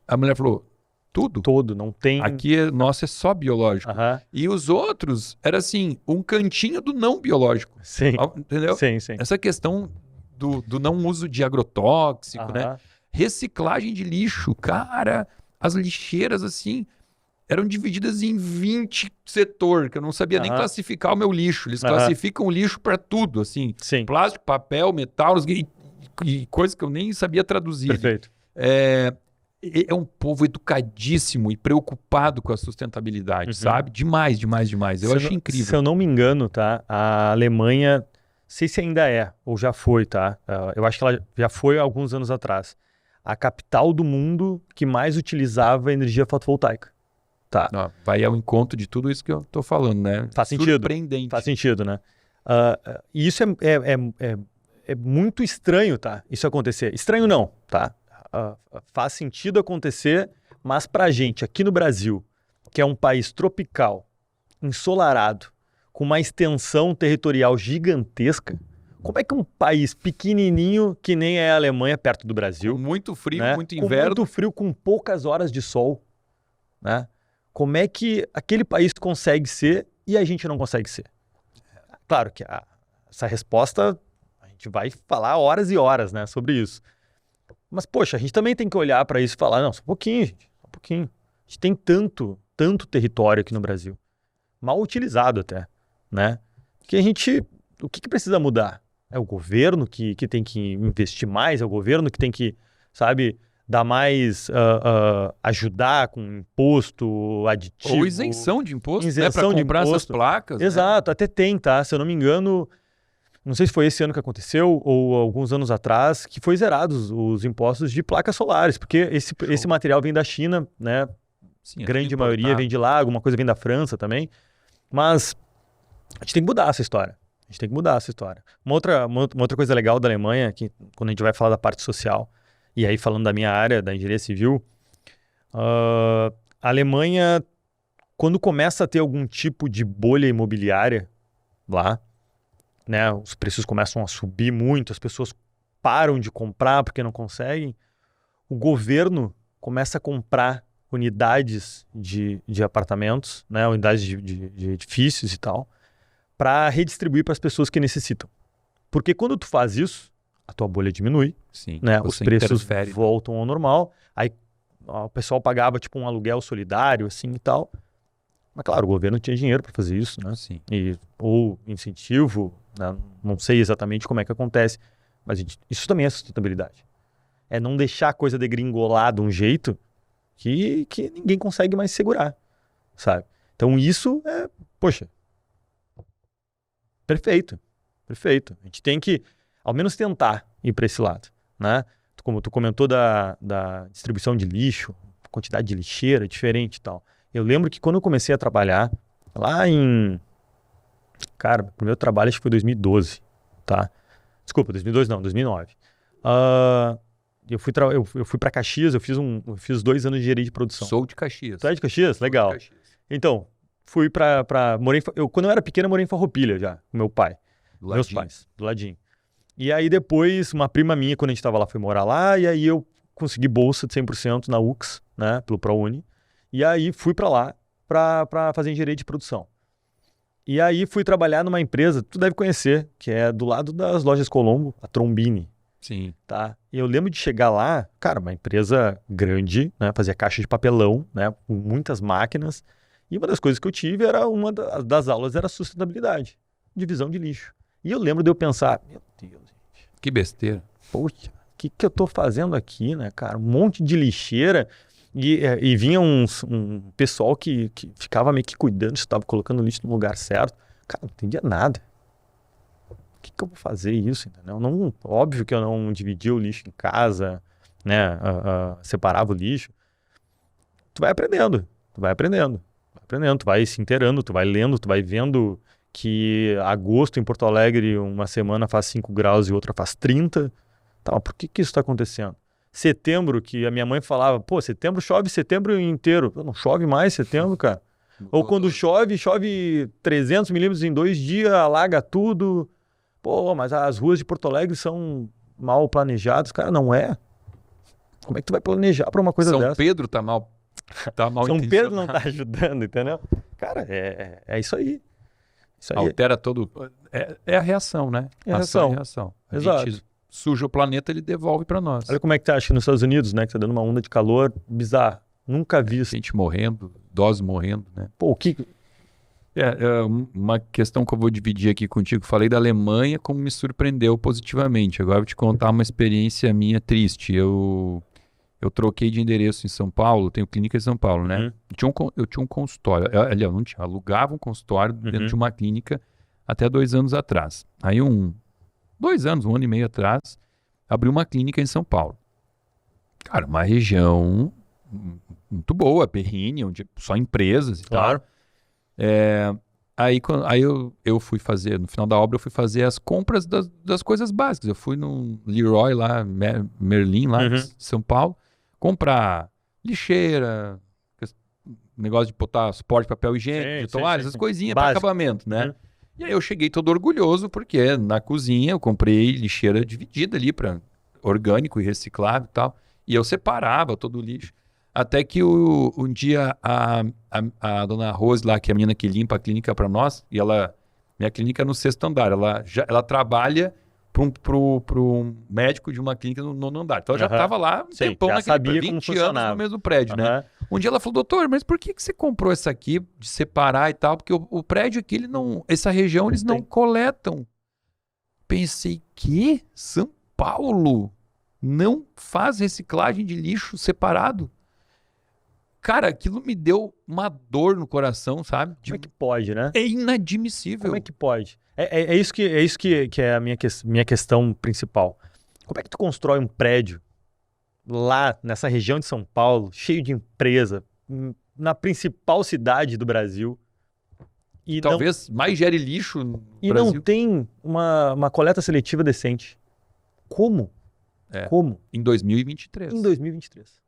A mulher falou, tudo. Todo, não tem... Aqui, nossa, é só biológico. E os outros, era assim, um cantinho do não biológico. Sim. Entendeu? Sim. Essa questão do não uso de agrotóxico, né? Reciclagem de lixo. Cara, as lixeiras, assim, eram divididas em 20 setores, que eu não sabia nem classificar o meu lixo. Eles classificam o lixo para tudo, assim. Sim. Plástico, papel, metal, e coisas que eu nem sabia traduzir. Perfeito. É um povo educadíssimo e preocupado com a sustentabilidade, sabe? Demais. Eu acho incrível. Se eu não me engano, tá? A Alemanha, não sei se ainda é, ou já foi, tá? Eu acho que ela já foi há alguns anos atrás. A capital do mundo que mais utilizava energia fotovoltaica. Tá. Vai ao encontro de tudo isso que eu tô falando, né? Faz sentido. Surpreendente. Faz sentido, né? E isso é muito estranho, tá? Isso acontecer. Estranho não, tá? Faz sentido acontecer, mas pra gente aqui no Brasil, que é um país tropical, ensolarado, com uma extensão territorial gigantesca, como é que um país pequenininho que nem é a Alemanha, perto do Brasil... Com muito frio, né? muito inverno. Com muito frio, com poucas horas de sol, né? Como é que aquele país consegue ser e a gente não consegue ser? Claro que essa resposta, a gente vai falar horas e horas, né, sobre isso. Mas, poxa, a gente também tem que olhar para isso e falar, não, só um pouquinho, gente, só um pouquinho. A gente tem tanto território aqui no Brasil, mal utilizado até, né? Que o que precisa mudar? É o governo que tem que investir mais? É o governo que tem que, sabe, dar mais, ajudar com imposto aditivo? Ou isenção de imposto, isenção né? Para comprar de essas placas. Exato, até tem, tá? Se eu não me engano, não sei se foi esse ano que aconteceu ou alguns anos atrás, que foi zerados os impostos de placas solares, porque esse material vem da China, né? Sim, grande maioria vem de lá, alguma coisa vem da França também. Mas a gente tem que mudar essa história. Uma outra coisa legal da Alemanha, que quando a gente vai falar da parte social, e aí falando da minha área, da engenharia civil, A Alemanha, quando começa a ter algum tipo de bolha imobiliária lá, né, os preços começam a subir muito, as pessoas param de comprar porque não conseguem, o governo começa a comprar unidades de apartamentos, né, unidades de edifícios e tal, para redistribuir para as pessoas que necessitam. Porque quando tu faz isso, a tua bolha diminui, Sim. né, os Você preços interfere. voltam ao normal, aí o pessoal pagava tipo um aluguel solidário assim e tal. Mas claro, o governo tinha dinheiro para fazer isso, né? Sim. Ou incentivo, né? Não sei exatamente como é que acontece, mas isso também é sustentabilidade. É não deixar a coisa degringolar de um jeito que ninguém consegue mais segurar, sabe? Então isso é, poxa, perfeito. A gente tem que, ao menos, tentar ir para esse lado, né? Como tu comentou da distribuição de lixo, quantidade de lixeira diferente e tal. Eu lembro que quando eu comecei a trabalhar, lá em... Cara, o primeiro trabalho acho que foi 2012, tá? Desculpa, 2012 não, 2009. Eu fui para Caxias, eu fiz 2 anos de engenharia de produção. Sou de Caxias. Tu é de Caxias? Legal. Sou de Caxias. Então, fui quando eu era pequeno, eu morei em Farroupilha já, com meu pai. Do Meus ladinho. pais, do ladinho. E aí depois, uma prima minha, quando a gente tava lá, foi morar lá, e aí eu consegui bolsa de 100% na UX, né, pelo ProUni. E aí fui pra lá pra fazer engenharia de produção. E aí fui trabalhar numa empresa, tu deve conhecer, que é do lado das lojas Colombo, a Trombini, Sim. tá? E eu lembro de chegar lá, cara, uma empresa grande, né, fazia caixa de papelão, né, com muitas máquinas. E uma das coisas que eu tive era, uma das aulas era sustentabilidade, divisão de lixo. E eu lembro de eu pensar, meu Deus, gente, Que besteira. poxa, o que eu tô fazendo aqui, né, cara? Um monte de lixeira e vinha um pessoal que ficava meio que cuidando se estava colocando lixo no lugar certo. Cara, não entendia nada. O que eu vou fazer isso, entendeu? Não, óbvio que eu não dividia o lixo em casa, né, separava o lixo. Tu vai aprendendo, tu vai se inteirando, tu vai lendo, tu vai vendo que agosto em Porto Alegre uma semana faz 5 graus e outra faz 30. Tá, mas por que isso está acontecendo? Setembro, que a minha mãe falava, pô, setembro chove setembro inteiro. Não chove mais setembro, cara. Ou quando chove 300 milímetros em 2 dias, alaga tudo. Pô, mas as ruas de Porto Alegre são mal planejadas. Cara, não é. Como é que tu vai planejar para uma coisa São dessa? Pedro tá mal São Pedro não tá ajudando, entendeu? Cara, é isso aí. Isso aí. Altera todo... É a reação, né? É a Ação e reação. reação. A Exato. gente suja o planeta, ele devolve pra nós. Olha como é que tá, acho que nos Estados Unidos, né? Que tá dando uma onda de calor bizarra. Nunca vi isso. Gente morrendo, idosos morrendo, né? Pô, o que... Uma questão que eu vou dividir aqui contigo. Falei da Alemanha, como me surpreendeu positivamente. Agora eu vou te contar uma experiência minha triste. Eu troquei de endereço em São Paulo, tenho clínica em São Paulo, né? Eu tinha um consultório, aliás, não tinha, alugava um consultório dentro de uma clínica até 2 anos atrás. Aí 2 anos, 1 ano e meio atrás, abri uma clínica em São Paulo. Cara, uma região muito boa, Perrine, onde só empresas e Claro. tal. Aí eu fui fazer, no final da obra, eu fui fazer as compras das coisas básicas. Eu fui no Leroy lá, Merlin lá, em São Paulo, comprar lixeira, negócio de botar suporte de papel higiênico, de toalha, essas coisinhas para acabamento, né? E aí eu cheguei todo orgulhoso, porque na cozinha eu comprei lixeira dividida ali para orgânico e reciclável e tal. E eu separava todo o lixo. Até que um dia a dona Rose lá, que é a menina que limpa a clínica para nós, e minha clínica é no 6º andar, ela trabalha para um médico de uma clínica no 9º andar. Então ela já estava lá um tempão naquele 20 anos no mesmo prédio, né? Um dia ela falou, doutor, mas por que você comprou essa aqui de separar e tal? Porque o prédio aqui, essa região eles não coletam. Pensei, que? São Paulo não faz reciclagem de lixo separado? Cara, aquilo me deu uma dor no coração, sabe? Como é que pode, né? É inadmissível. Como é que pode? É isso que é a minha questão principal. Como é que tu constrói um prédio lá nessa região de São Paulo, cheio de empresa, na principal cidade do Brasil, e talvez mais gere lixo no e Brasil. não tem uma coleta seletiva decente? Como? Como? Em 2023. Em 2023.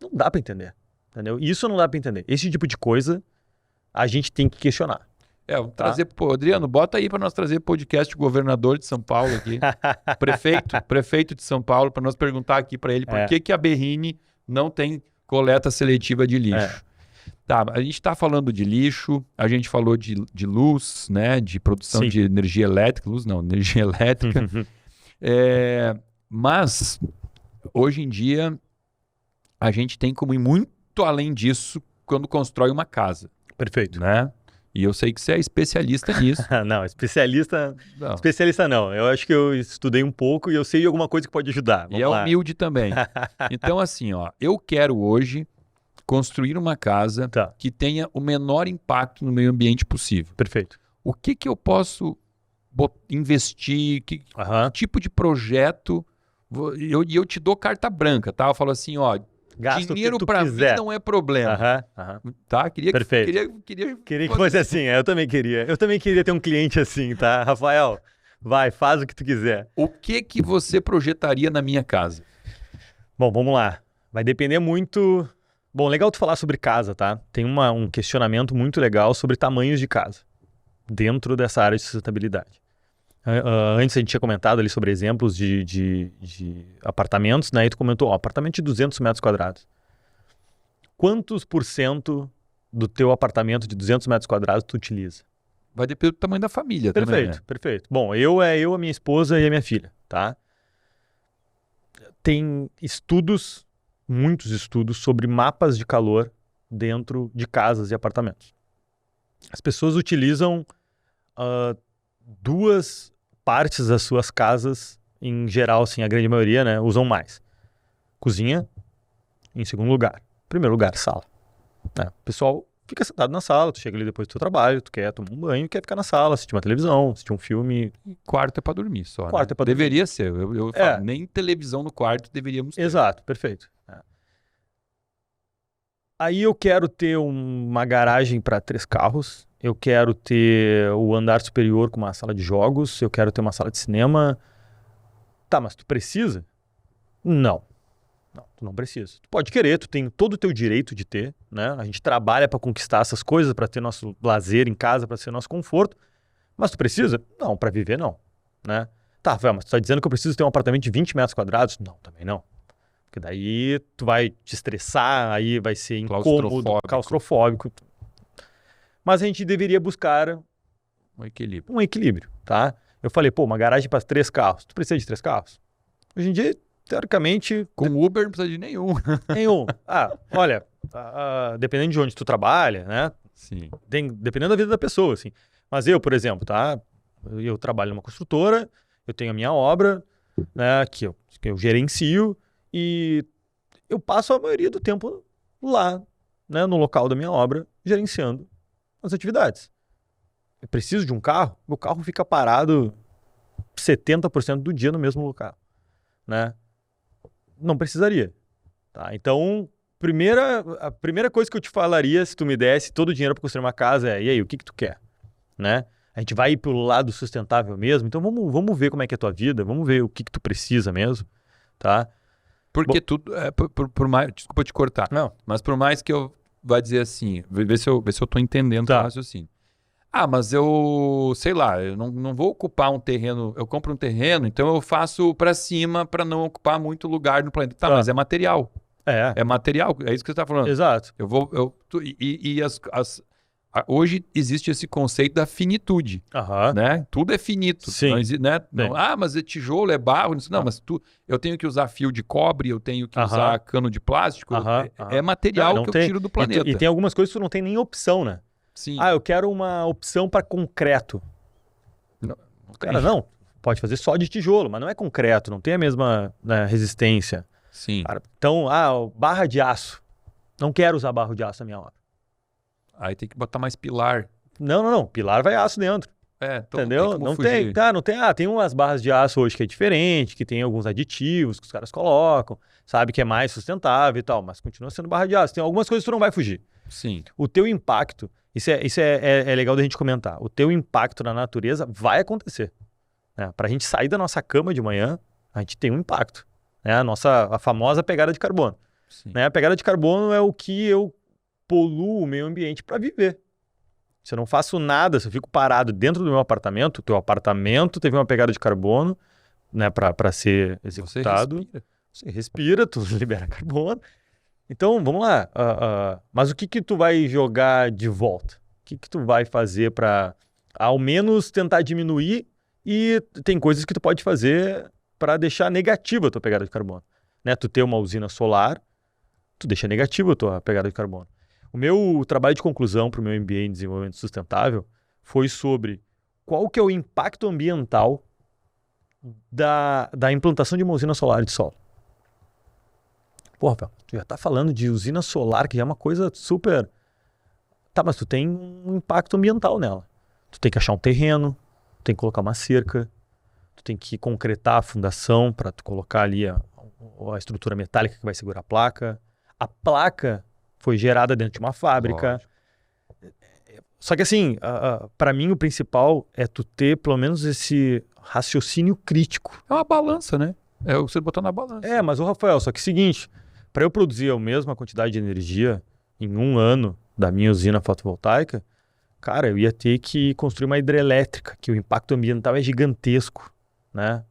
Não dá pra entender. entendeu? Isso não dá para entender. Esse tipo de coisa a gente tem que questionar. Vamos trazer, Adriano, bota aí para nós trazer podcast governador de São Paulo aqui, prefeito de São Paulo, para nós perguntar aqui para ele por que a Berrini não tem coleta seletiva de lixo. Tá, a gente está falando de lixo, a gente falou de luz, né, de produção de energia elétrica, energia elétrica, mas hoje em dia a gente tem como ir muito além disso quando constrói uma casa. Perfeito. Né? E eu sei que você é especialista nisso. Não, especialista não. Eu acho que eu estudei um pouco e eu sei alguma coisa que pode ajudar. Vamos lá. Humilde também. Então, assim, eu quero hoje construir uma casa que tenha o menor impacto no meio ambiente possível. Perfeito. O que eu posso investir? Que tipo de projeto? E eu te dou carta branca, tá? Eu falo assim, Gasta dinheiro para mim não é problema. Tá? Queria que fosse assim. Eu também queria. Eu também queria ter um cliente assim, tá? Rafael, vai, faz o que tu quiser. O que você projetaria na minha casa? Bom, vamos lá. Vai depender muito... Bom, legal tu falar sobre casa, tá? Tem um questionamento muito legal sobre tamanhos de casa dentro dessa área de sustentabilidade. Antes a gente tinha comentado ali sobre exemplos de apartamentos, né? E tu comentou, apartamento de 200 metros quadrados. Quantos % do teu apartamento de 200 metros quadrados tu utiliza? Vai depender do tamanho da família também, né? Perfeito. Bom, eu, a minha esposa e a minha filha, tá? Tem muitos estudos sobre mapas de calor dentro de casas e apartamentos. As pessoas utilizam 2 partes das suas casas, em geral, assim, a grande maioria, né, usam mais. Cozinha, em segundo lugar. Em primeiro lugar, sala. O pessoal fica sentado na sala, tu chega ali depois do teu trabalho, tu quer tomar um banho, quer ficar na sala, assistir uma televisão, assistir um filme. Quarto é pra dormir só, Quarto né? é pra dormir. Deveria ser. Eu falo, nem televisão no quarto deveríamos ter. Exato, perfeito. Aí eu quero ter uma garagem para 3 carros, eu quero ter o andar superior com uma sala de jogos, eu quero ter uma sala de cinema. Tá, mas tu precisa? Não, tu não precisa. Tu pode querer, tu tem todo o teu direito de ter, né? A gente trabalha para conquistar essas coisas, para ter nosso lazer em casa, para ser nosso conforto. Mas tu precisa? Não, para viver não, né? Tá, Rafael, mas tu tá dizendo que eu preciso ter um apartamento de 20 metros quadrados? Não, também não. Porque daí tu vai te estressar, aí vai ser incômodo, claustrofóbico. Mas a gente deveria buscar um equilíbrio, tá? Eu falei, uma garagem para 3 carros. Tu precisa de 3 carros? Hoje em dia, teoricamente... Com Uber não precisa de nenhum. Nenhum. Olha, dependendo de onde tu trabalha, né? Sim. Dependendo da vida da pessoa, assim. Mas eu, por exemplo, tá? Eu trabalho numa construtora, eu tenho a minha obra, né? Que eu gerencio. E eu passo a maioria do tempo lá, né, no local da minha obra, gerenciando as atividades. Eu preciso de um carro, meu carro fica parado 70% do dia no mesmo local, né? Não precisaria, tá? Então, a primeira coisa que eu te falaria, se tu me desse todo o dinheiro para construir uma casa, e aí, o que tu quer, né? A gente vai ir pelo lado sustentável mesmo, então vamos ver como é que é a tua vida, vamos ver o que tu precisa mesmo, tá? Porque tudo, por mais, desculpa te cortar, não, mas por mais que eu vá dizer assim, ver se eu tô entendendo o raciocínio. Mas eu, sei lá, eu não vou ocupar um terreno, eu compro um terreno, então eu faço para cima para não ocupar muito lugar no planeta. Tá, mas é material. É material, é isso que você tá falando. Exato. Hoje existe esse conceito da finitude, né? Tudo é finito. Sim. Não, mas é tijolo, é barro. Não, mas eu tenho que usar fio de cobre, eu tenho que usar cano de plástico. É material que eu tiro do planeta. E tem algumas coisas que tu não tem nem opção, né? Sim. Eu quero uma opção para concreto. Não, pode fazer só de tijolo, mas não é concreto, não tem a mesma, né, resistência. Sim. Então, barra de aço. Não quero usar barro de aço na minha obra. Aí tem que botar mais pilar. Não. Pilar vai aço dentro. Então entendeu? Não tem. Não tem. Tem umas barras de aço hoje que é diferente, que tem alguns aditivos que os caras colocam, sabe que é mais sustentável e tal, mas continua sendo barra de aço. Tem algumas coisas que tu não vai fugir. Sim. O teu impacto, isso é legal da gente comentar. O teu impacto na natureza vai acontecer. Né? Para a gente sair da nossa cama de manhã, a gente tem um impacto. Né? A famosa pegada de carbono. Sim. Né? A pegada de carbono é o que eu poluo o meio ambiente para viver. Se eu não faço nada, se eu fico parado dentro do meu apartamento, o teu apartamento teve uma pegada de carbono, né, para ser executado. Você respira, tu libera carbono. Então, vamos lá. Mas o que tu vai jogar de volta? O que tu vai fazer para, ao menos, tentar diminuir? E tem coisas que tu pode fazer para deixar negativa a tua pegada de carbono. Né? Tu ter uma usina solar, tu deixa negativa a tua pegada de carbono. O meu trabalho de conclusão para o meu MBA em Desenvolvimento Sustentável foi sobre qual que é o impacto ambiental da implantação de uma usina solar de solo. Pô, Rafael, tu já tá falando de usina solar, que já é uma coisa super... Tá, mas tu tem um impacto ambiental nela. Tu tem que achar um terreno, tu tem que colocar uma cerca, tu tem que concretar a fundação para tu colocar ali a estrutura metálica que vai segurar a placa. A placa foi gerada dentro de uma fábrica. Lógico. Só que assim, para mim o principal é tu ter pelo menos esse raciocínio crítico. É uma balança, né? É o que você botar na balança. Mas o Rafael, só que é o seguinte, para eu produzir a mesma quantidade de energia em 1 ano da minha usina fotovoltaica, cara, eu ia ter que construir uma hidrelétrica, que o impacto ambiental é gigantesco, né?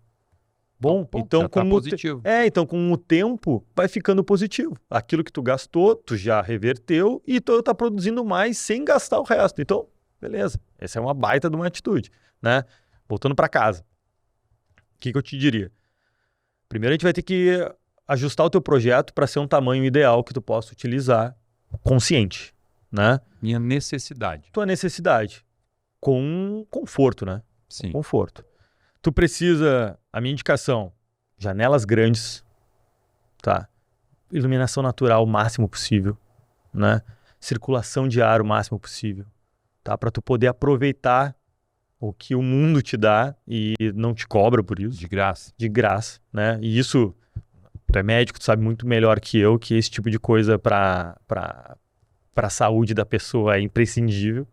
Bom, então já tá positivo. Então com o tempo vai ficando positivo. Aquilo que tu gastou, tu já reverteu e tu tá produzindo mais sem gastar o resto. Então, beleza. Essa é uma baita de uma atitude, né? Voltando para casa. O que eu te diria? Primeiro a gente vai ter que ajustar o teu projeto para ser um tamanho ideal que tu possa utilizar consciente, né? Minha necessidade. Tua necessidade. Com conforto, né? Sim. Conforto. Tu precisa, a minha indicação, janelas grandes, tá? Iluminação natural o máximo possível, né? Circulação de ar o máximo possível, tá? Para tu poder aproveitar o que o mundo te dá e não te cobra por isso. De graça. De graça, né? E isso, tu é médico, tu sabe muito melhor que eu que esse tipo de coisa para a saúde da pessoa é imprescindível.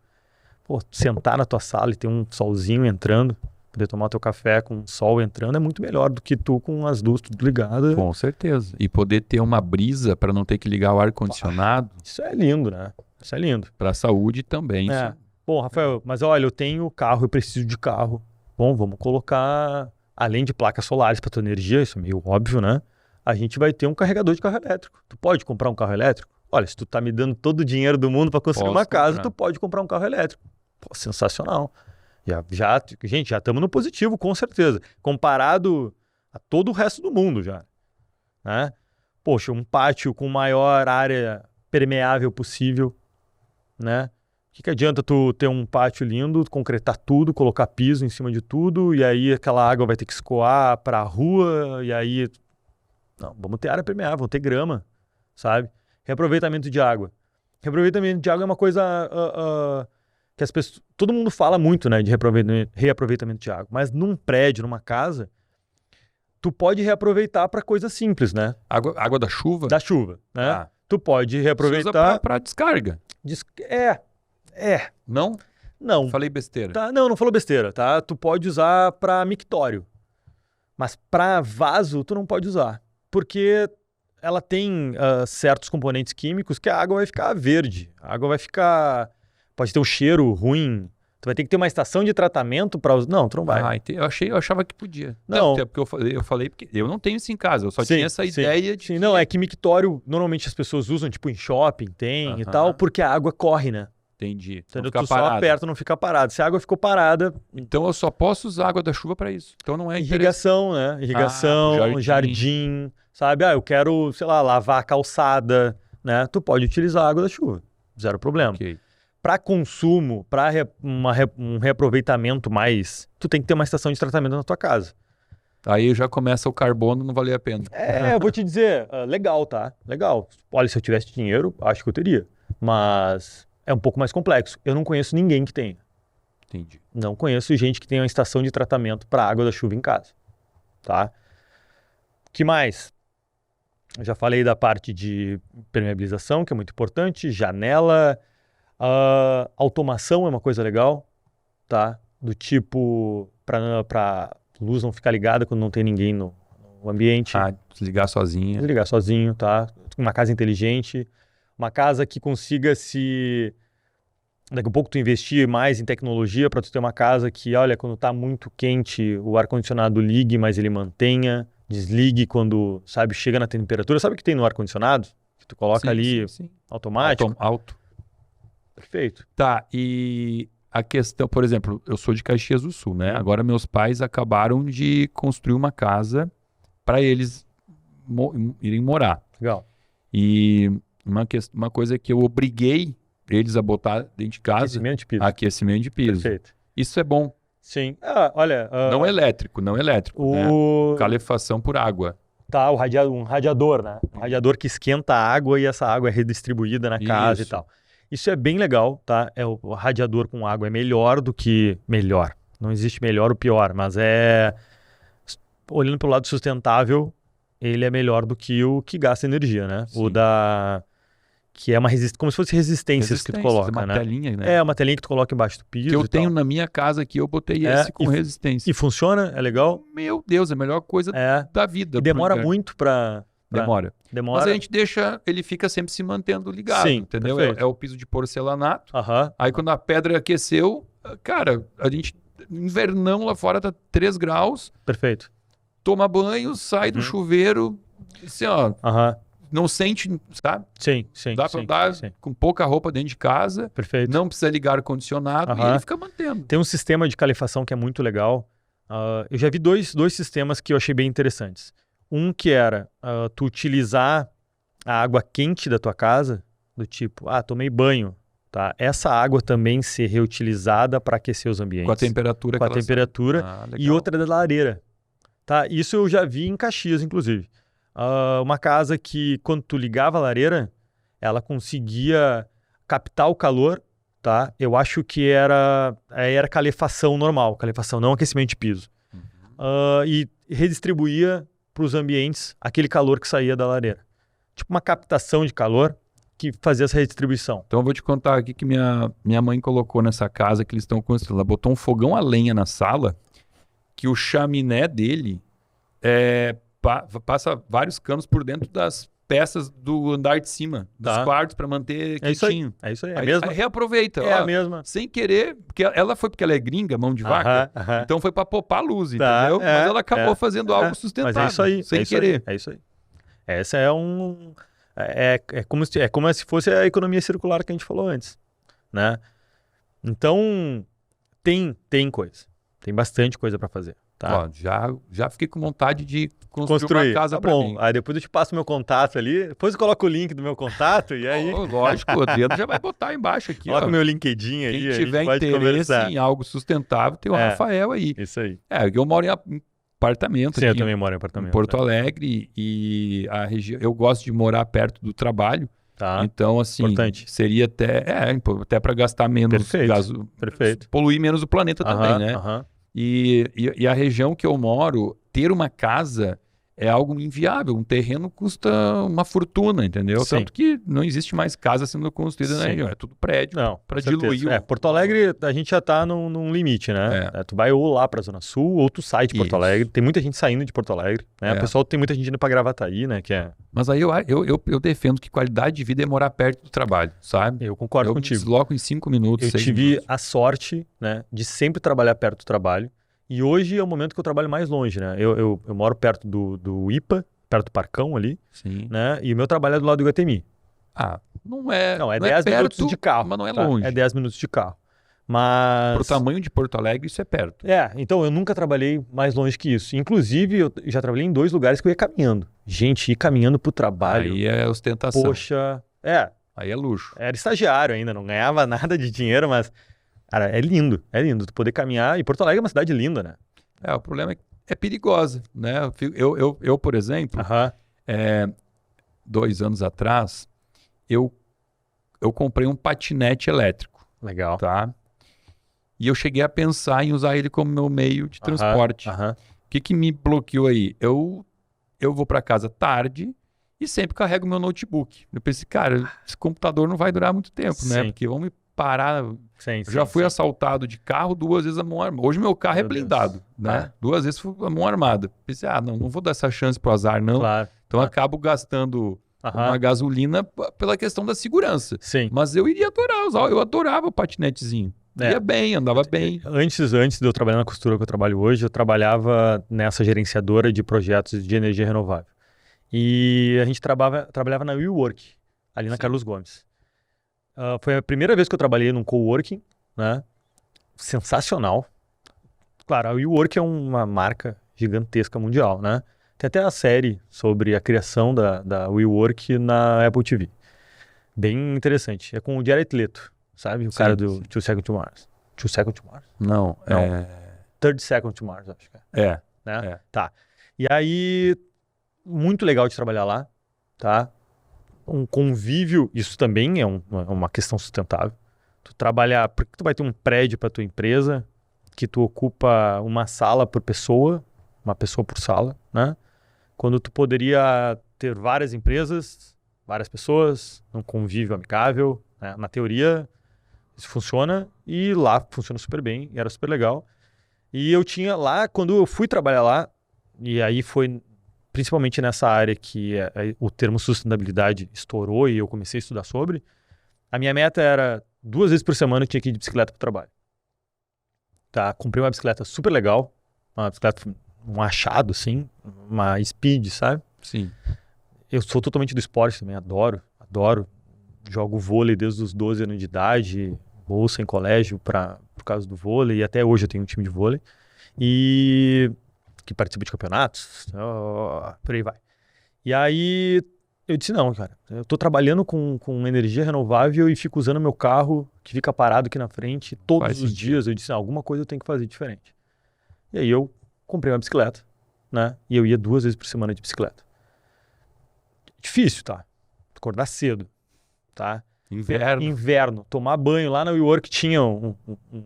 Pô, sentar na tua sala e ter um solzinho entrando, poder tomar teu café com o sol entrando é muito melhor do que tu com as luzes tudo ligadas. Com certeza. E poder ter uma brisa para não ter que ligar o ar-condicionado. Isso é lindo, né? Isso é lindo. Para a saúde também. É. Bom, Rafael, mas olha, eu tenho carro, eu preciso de carro. Bom, vamos colocar, além de placas solares para tua energia, isso é meio óbvio, né? A gente vai ter um carregador de carro elétrico. Tu pode comprar um carro elétrico? Olha, se tu tá me dando todo o dinheiro do mundo para construir uma casa, tu pode comprar um carro elétrico. Pô, sensacional. Gente, já estamos no positivo, com certeza. Comparado a todo o resto do mundo já. Né? Poxa, um pátio com maior área permeável possível, né? O que adianta tu ter um pátio lindo, concretar tudo, colocar piso em cima de tudo, e aí aquela água vai ter que escoar para a rua, e aí... Não, vamos ter área permeável, vamos ter grama, sabe? Reaproveitamento de água. Reaproveitamento de água é uma coisa que as pessoas... Todo mundo fala muito, né, de reaproveitamento de água, mas num prédio, numa casa, tu pode reaproveitar para coisa simples, né? Água da chuva? Da chuva, né? Ah. Tu pode reaproveitar... Você usa para descarga. Não? Não. Falei besteira. Tá, não falou besteira, tá? Tu pode usar para mictório. Mas para vaso, tu não pode usar. Porque ela tem certos componentes químicos que a água vai ficar verde. A água vai ficar... Pode ter um cheiro ruim. Tu vai ter que ter uma estação de tratamento para usar. Não, tu não vai. Eu achava que podia. Não. Até porque eu falei porque eu não tenho isso em casa. Eu só tinha essa ideia de... Sim, não, é que mictório normalmente as pessoas usam, tipo em shopping, tem e tal, porque a água corre, né? Entendi. Entendeu? Tu só aperta, não fica parado. Se a água ficou parada... Então eu só posso usar água da chuva para isso. Então não é irrigação, né? Irrigação, jardim, sabe? Eu quero, sei lá, lavar a calçada, né? Tu pode utilizar a água da chuva. Zero problema. Okay. Para consumo, para um reaproveitamento mais... Tu tem que ter uma estação de tratamento na tua casa. Aí já começa o carbono, não valia a pena. Eu vou te dizer, legal, tá? Legal. Olha, se eu tivesse dinheiro, acho que eu teria. Mas... é um pouco mais complexo. Eu não conheço ninguém que tenha. Entendi. Não conheço gente que tenha uma estação de tratamento para água da chuva em casa. Tá? Que mais? Eu já falei da parte de permeabilização, que é muito importante. Janela. Automação é uma coisa legal. Tá? Do tipo, para luz não ficar ligada quando não tem ninguém no ambiente. Desligar sozinho. Desligar sozinho, tá? uma casa inteligente, uma casa que consiga se... Daqui a pouco tu investir mais em tecnologia para tu ter uma casa que, olha, quando tá muito quente, o ar-condicionado ligue, mas ele mantenha, desligue quando, sabe, chega na temperatura. Sabe o que tem no ar-condicionado? Que tu coloca ali sim. automático? Alto. Perfeito. Tá, e a questão, por exemplo, eu sou de Caxias do Sul, né? Agora meus pais acabaram de construir uma casa para eles irem morar. Legal. E uma coisa que eu obriguei eles a botar dentro de casa, Aquecimento de piso. aquecimento de piso. Perfeito. Isso é bom. Sim. Olha... Não elétrico, né? Calefação por água. Tá, um radiador, né? Um radiador que esquenta a água e essa água é redistribuída na casa e Isso. tal. Isso é bem legal, tá? O radiador com água é melhor do que... Melhor. Não existe melhor ou pior, mas olhando pelo lado sustentável, ele é melhor do que o que gasta energia, né? Sim. Que é como se fosse resistências que tu coloca, uma né? telinha, né? É, uma telinha que tu coloca embaixo do piso Que eu e tenho tal. na minha casa aqui, eu botei esse com resistência. E funciona? É legal? Meu Deus, é a melhor coisa da vida. E demora muito pra... Demora. Mas a gente deixa, ele fica sempre se mantendo ligado, Sim, entendeu? perfeito. É o piso de porcelanato. Aham. Aí quando a pedra aqueceu, cara, a gente, invernão lá fora tá 3 graus, Perfeito. toma banho, sai do chuveiro, assim, ó, Aham. não sente, sabe? Sim. Dá pra andar com pouca roupa dentro de casa, Perfeito. não precisa ligar ar-condicionado e ele fica mantendo. Tem um sistema de calefação que é muito legal. Eu já vi dois sistemas que eu achei bem interessantes. Um que era tu utilizar a água quente da tua casa, do tipo, tomei banho, tá? Essa água também ser reutilizada para aquecer os ambientes. Com a temperatura. Com a temperatura. E outra da lareira. Tá? Isso eu já vi em Caxias, inclusive. Uma casa que, quando tu ligava a lareira, ela conseguia captar o calor, tá? Eu acho que era calefação normal, calefação, não aquecimento de piso. E redistribuía para os ambientes aquele calor que saía da lareira. Tipo uma captação de calor que fazia essa redistribuição. Então eu vou te contar aqui que minha mãe colocou nessa casa que eles estão construindo. Ela botou um fogão a lenha na sala, que o chaminé dele passa vários canos por dentro das peças do andar de cima, dos quartos, para manter quentinho. É isso aí. Aí reaproveita. É a mesma. Sem querer, porque ela é gringa, mão de vaca, então foi para poupar luz, entendeu? Mas ela acabou fazendo algo sustentável. Mas é isso aí. Sem querer. É isso aí. Essa é como se fosse a economia circular que a gente falou antes, né? Então, tem coisa. Tem bastante coisa para fazer. Tá? Ó, já fiquei com vontade de construir uma casa para mim. Aí depois eu te passo meu contato ali, depois eu coloco o link do meu contato e aí... Lógico, o Adriano já vai botar embaixo aqui. Coloca o meu LinkedIn aí. Quem tiver interesse em algo sustentável, tem o Rafael aí. Isso aí. Eu moro em apartamento. Sim, aqui, eu também moro em apartamento. Em Porto Alegre, e a região, eu gosto de morar perto do trabalho. Tá. Então, assim, importante. Seria até para gastar menos gás. Perfeito. Poluir menos o planeta também, né? E a região que eu moro, ter uma casa é algo inviável. Um terreno custa uma fortuna, entendeu? Sim. Tanto que não existe mais casa sendo construída na região. É tudo prédio para diluir. Porto Alegre, a gente já tá num limite, né? Tu vai ou lá pra Zona Sul, ou tu sai de Porto Alegre. Tem muita gente saindo de Porto Alegre, né? O pessoal tem muita gente indo pra Gravataí, né? Mas aí eu defendo que qualidade de vida é morar perto do trabalho, sabe? Eu concordo contigo. Eu desloco em 5 minutos, Eu tive a sorte, né, de sempre trabalhar perto do trabalho. E hoje é o momento que eu trabalho mais longe, né? Eu moro perto do IPA, perto do Parcão ali. Sim. Né? E o meu trabalho é do lado do Iguatemi. Não é 10 minutos perto, de carro. Mas não é longe. É 10 minutos de carro. Mas... Pro tamanho de Porto Alegre, isso é perto. Então eu nunca trabalhei mais longe que isso. Inclusive, eu já trabalhei em 2 lugares que eu ia caminhando. Gente, ir caminhando pro trabalho. Aí é ostentação. Poxa, aí é luxo. Era estagiário ainda, não ganhava nada de dinheiro, mas... Cara, é lindo tu poder caminhar. E Porto Alegre é uma cidade linda, né? O problema é que é perigosa, né? Eu por exemplo, 2 anos atrás, eu comprei um patinete elétrico. Legal. Tá? E eu cheguei a pensar em usar ele como meu meio de transporte. O que me bloqueou aí? Eu vou para casa tarde e sempre carrego meu notebook. Eu pensei, cara, esse computador não vai durar muito tempo, né? Porque vão me parar. Eu já fui assaltado de carro 2 vezes a mão armada. Hoje meu carro é blindado, né? 2 vezes foi a mão armada. Pensei, não vou dar essa chance pro azar, não. Claro. Então acabo gastando Aham. uma gasolina pela questão da segurança. Sim. Mas eu iria adorar usar, eu adorava o patinetezinho. É. Ia bem, andava bem. Antes de eu trabalhar na costura que eu trabalho hoje, eu trabalhava nessa gerenciadora de projetos de energia renovável. E a gente trabalhava na WeWork, ali na Sim. Carlos Gomes. Foi a primeira vez que eu trabalhei num coworking, né? Sensacional. Claro, a WeWork é uma marca gigantesca mundial, né? Tem até a série sobre a criação da WeWork na Apple TV. Bem interessante. É com o Jared Leto, sabe? O Sim, cara do sim. 2 Seconds to Mars. 2 Seconds to Mars? Não, Não. 30 Seconds to Mars, acho que é. é. Né? É. Tá. E aí, muito legal de trabalhar lá, tá? Um convívio, isso também é uma questão sustentável. Tu trabalhar, porque tu vai ter um prédio para tua empresa, que tu ocupa uma sala por pessoa, uma pessoa por sala, né? Quando tu poderia ter várias empresas, várias pessoas, um convívio amigável, né? Na teoria, isso funciona, e lá funciona super bem, e era super legal. E eu tinha lá, quando eu fui trabalhar lá, e aí foi principalmente nessa área que o termo sustentabilidade estourou e eu comecei a estudar sobre, a minha meta era 2 vezes por semana eu tinha que ir de bicicleta para o trabalho. Tá? Comprei uma bicicleta super legal, uma bicicleta, um achado assim, uma Speed, sabe? Sim. Eu sou totalmente do esporte também, adoro. Jogo vôlei desde os 12 anos de idade, bolsa em colégio por causa do vôlei, e até hoje eu tenho um time de vôlei. E que participa de campeonatos, por aí vai. E aí eu disse, não, cara, eu tô trabalhando com energia renovável e fico usando meu carro que fica parado aqui na frente todos Faz os sentido. dias. Eu disse, alguma coisa eu tenho que fazer diferente. E aí eu comprei uma bicicleta, né? E eu ia 2 vezes por semana de bicicleta. Difícil, tá? Acordar cedo, tá? Inverno, tomar banho lá na WeWork tinha um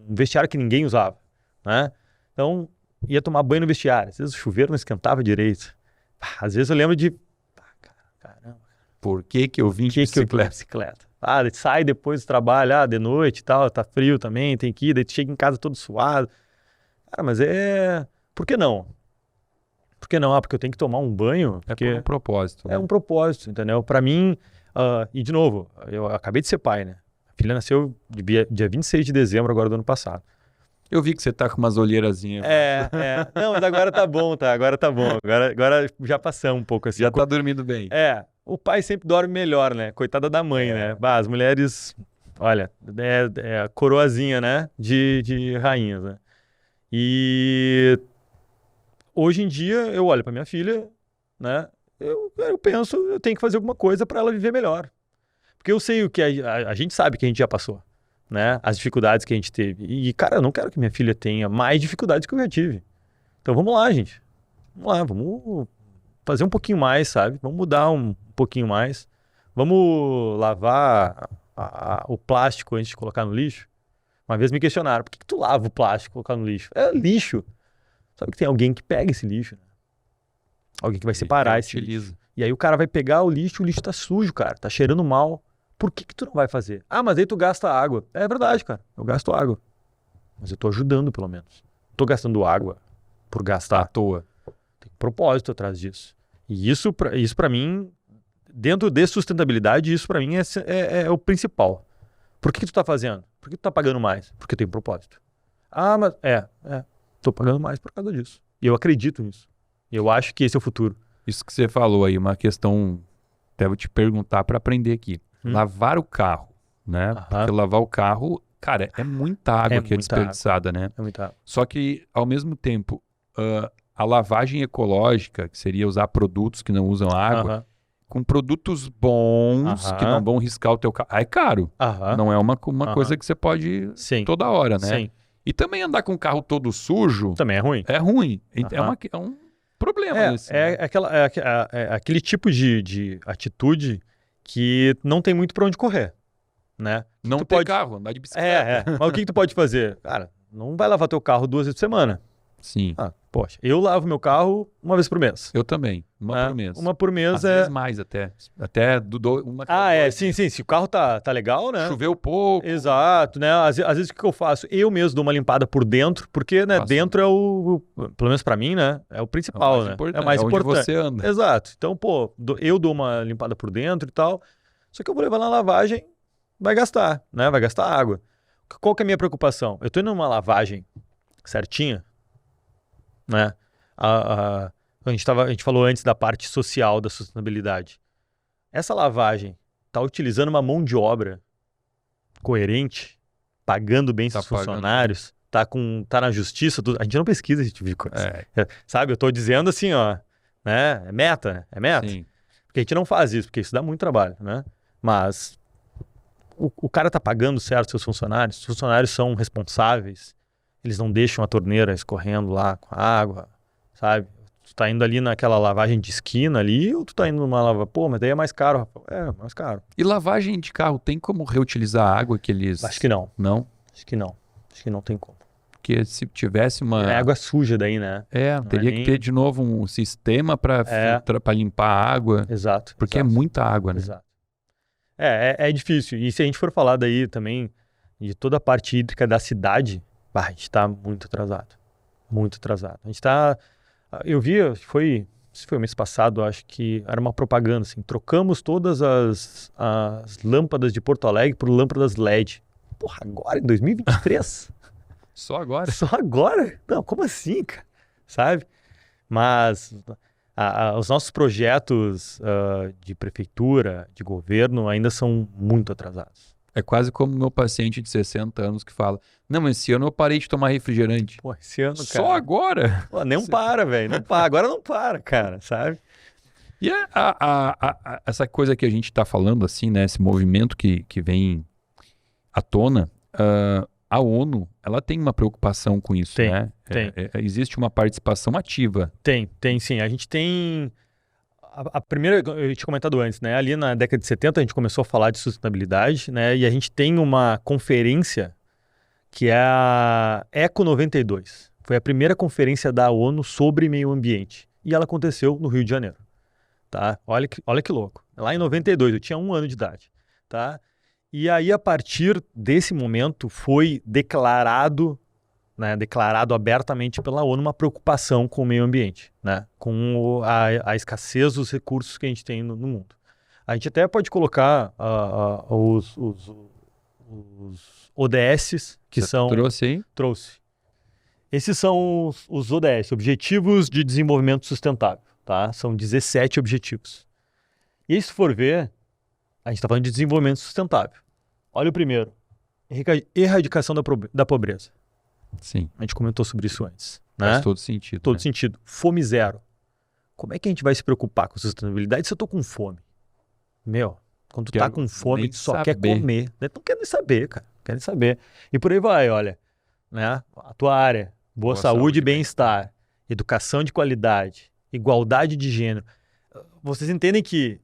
vestiário que ninguém usava, né? Então, ia tomar banho no vestiário. Às vezes o chuveiro não esquentava direito. Às vezes eu lembro de... Caramba, Por que eu vim de que eu vim de bicicleta? bicicleta? Sai depois do trabalho, de noite e tal, tá frio também, tem que ir, daí tu chega em casa todo suado. Cara, mas por que não? Por que não? Porque eu tenho que tomar um banho? É Porque por um propósito. é Né? um propósito, entendeu? Pra mim, e de novo, eu acabei de ser pai, né? A filha nasceu dia 26 de dezembro agora do ano passado. Eu vi que você tá com umas olheirazinhas. Não, mas agora tá bom, tá? Agora tá bom. Agora já passamos um pouco assim. Já tá dormindo bem. O pai sempre dorme melhor, né? Coitada da mãe, né? As mulheres, olha, é a coroazinha, né? De rainhas, né? E hoje em dia eu olho pra minha filha, né? Eu penso, eu tenho que fazer alguma coisa pra ela viver melhor. Porque eu sei o que a gente sabe que a gente já passou, né? As dificuldades que a gente teve. E, cara, eu não quero que minha filha tenha mais dificuldades que eu já tive. Então vamos lá, gente. Vamos lá, vamos fazer um pouquinho mais, sabe? Vamos mudar um pouquinho mais. Vamos lavar o plástico antes de colocar no lixo. Uma vez me questionaram, por que tu lava o plástico e colocar no lixo? É lixo. Sabe que tem alguém que pega esse lixo, né? Alguém que vai separar esse lixo. E aí o cara vai pegar o lixo tá sujo, cara. Tá cheirando mal. Por que tu não vai fazer? Mas aí tu gasta água. É verdade, cara. Eu gasto água. Mas eu tô ajudando, pelo menos. Tô gastando água por gastar. À toa. Tem um propósito atrás disso. E isso pra mim, dentro de sustentabilidade, isso pra mim é o principal. Por que tu tá fazendo? Por que tu tá pagando mais? Porque tem um propósito. Mas tô pagando mais por causa disso. E eu acredito nisso. E eu acho que esse é o futuro. Isso que você falou aí, uma questão, até vou te perguntar para aprender aqui. Lavar o carro, né? Porque lavar o carro, cara, é muita água que é desperdiçada, né? É muita água. Só que, ao mesmo tempo, a lavagem ecológica, que seria usar produtos que não usam água, com produtos bons, que não vão riscar o teu carro, é caro. Não é uma coisa que você pode toda hora, né? Sim. E também andar com o carro todo sujo... Também é ruim. É ruim. É um problema esse. Aquele tipo de atitude que não tem muito pra onde correr, né? Não ter carro, andar de bicicleta. Mas o que tu pode fazer? Cara, não vai lavar teu carro 2 vezes por semana. Sim. Poxa, eu lavo meu carro uma vez por mês. Eu também. Uma por mês. Uma por mês Às vezes mais até. Até uma. Sim. Se o carro tá legal, né? Choveu pouco. Exato, né? Às vezes o que eu faço? Eu mesmo dou uma limpada por dentro, porque, né, dentro é pelo menos pra mim, né? É o principal, né? É mais onde importante. você anda. Exato. Então, pô, eu dou uma limpada por dentro e tal. Só que eu vou levar na lavagem, vai gastar, né? Vai gastar água. Qual que é a minha preocupação? Eu tô indo numa lavagem certinha, né? A gente falou antes da parte social da sustentabilidade. Essa lavagem tá utilizando uma mão de obra coerente, pagando bem seus funcionários, tá na justiça, a gente não pesquisa esse tipo de coisa. Sabe, eu tô dizendo assim, ó, né? É meta. Sim. Porque a gente não faz isso, porque isso dá muito trabalho, né? Mas o cara tá pagando certo seus funcionários, os funcionários são responsáveis, eles não deixam a torneira escorrendo lá com a água, sabe? Tu tá indo ali naquela lavagem de esquina ali, ou tu tá indo numa lavagem... Pô, mas daí é mais caro, Rafael. É, mais caro. E lavagem de carro, tem como reutilizar a água que eles... Acho que não. Não? Acho que não tem como. Porque se tivesse uma... É água suja daí, né? Teria que ter de novo um sistema para limpar a água. Exato. Porque é muita água, né? Exato. É difícil. E se a gente for falar daí também de toda a parte hídrica da cidade, a gente tá muito atrasado. Muito atrasado. A gente tá... Eu vi, se foi o mês passado, acho que era uma propaganda, assim, trocamos todas as lâmpadas de Porto Alegre por lâmpadas LED. Porra, agora, em 2023? Só agora? Só agora? Não, como assim, cara? Sabe? Mas os nossos projetos de prefeitura, de governo, ainda são muito atrasados. É quase como o meu paciente de 60 anos que fala, não, esse ano eu parei de tomar refrigerante. Pô, esse ano, cara... Só agora? Pô, não para, velho. Não para. Agora não para, cara, sabe? E essa coisa que a gente está falando, assim, né? Esse movimento que vem à tona, a ONU, ela tem uma preocupação com isso, né? Tem. Existe uma participação ativa. Tem sim. A gente tem... A primeira, eu tinha comentado antes, né? Ali na década de 70 a gente começou a falar de sustentabilidade, né? E a gente tem uma conferência que é a Eco 92. Foi a primeira conferência da ONU sobre meio ambiente. E ela aconteceu no Rio de Janeiro, tá? Olha que louco. Lá em 92, eu tinha 1 ano de idade, tá? E aí, a partir desse momento, foi declarado abertamente pela ONU uma preocupação com o meio ambiente, né? Com a escassez dos recursos que a gente tem no mundo. A gente até pode colocar os ODS, que são... Trouxe aí? Trouxe. Esses são os ODS, Objetivos de Desenvolvimento Sustentável, tá? São 17 objetivos. E aí, se for ver, a gente está falando de desenvolvimento sustentável. Olha o primeiro, erradicação da pobreza. Sim. A gente comentou sobre isso antes, né? Faz todo sentido. Todo sentido. Fome zero. Como é que a gente vai se preocupar com sustentabilidade se eu tô com fome? Meu, quando tu tá com fome, tu só quer comer. Não quer nem saber, cara. Não quer nem saber. E por aí vai, olha. Né? A tua área. Boa saúde e bem-estar. Educação de qualidade. Igualdade de gênero. Vocês entendem que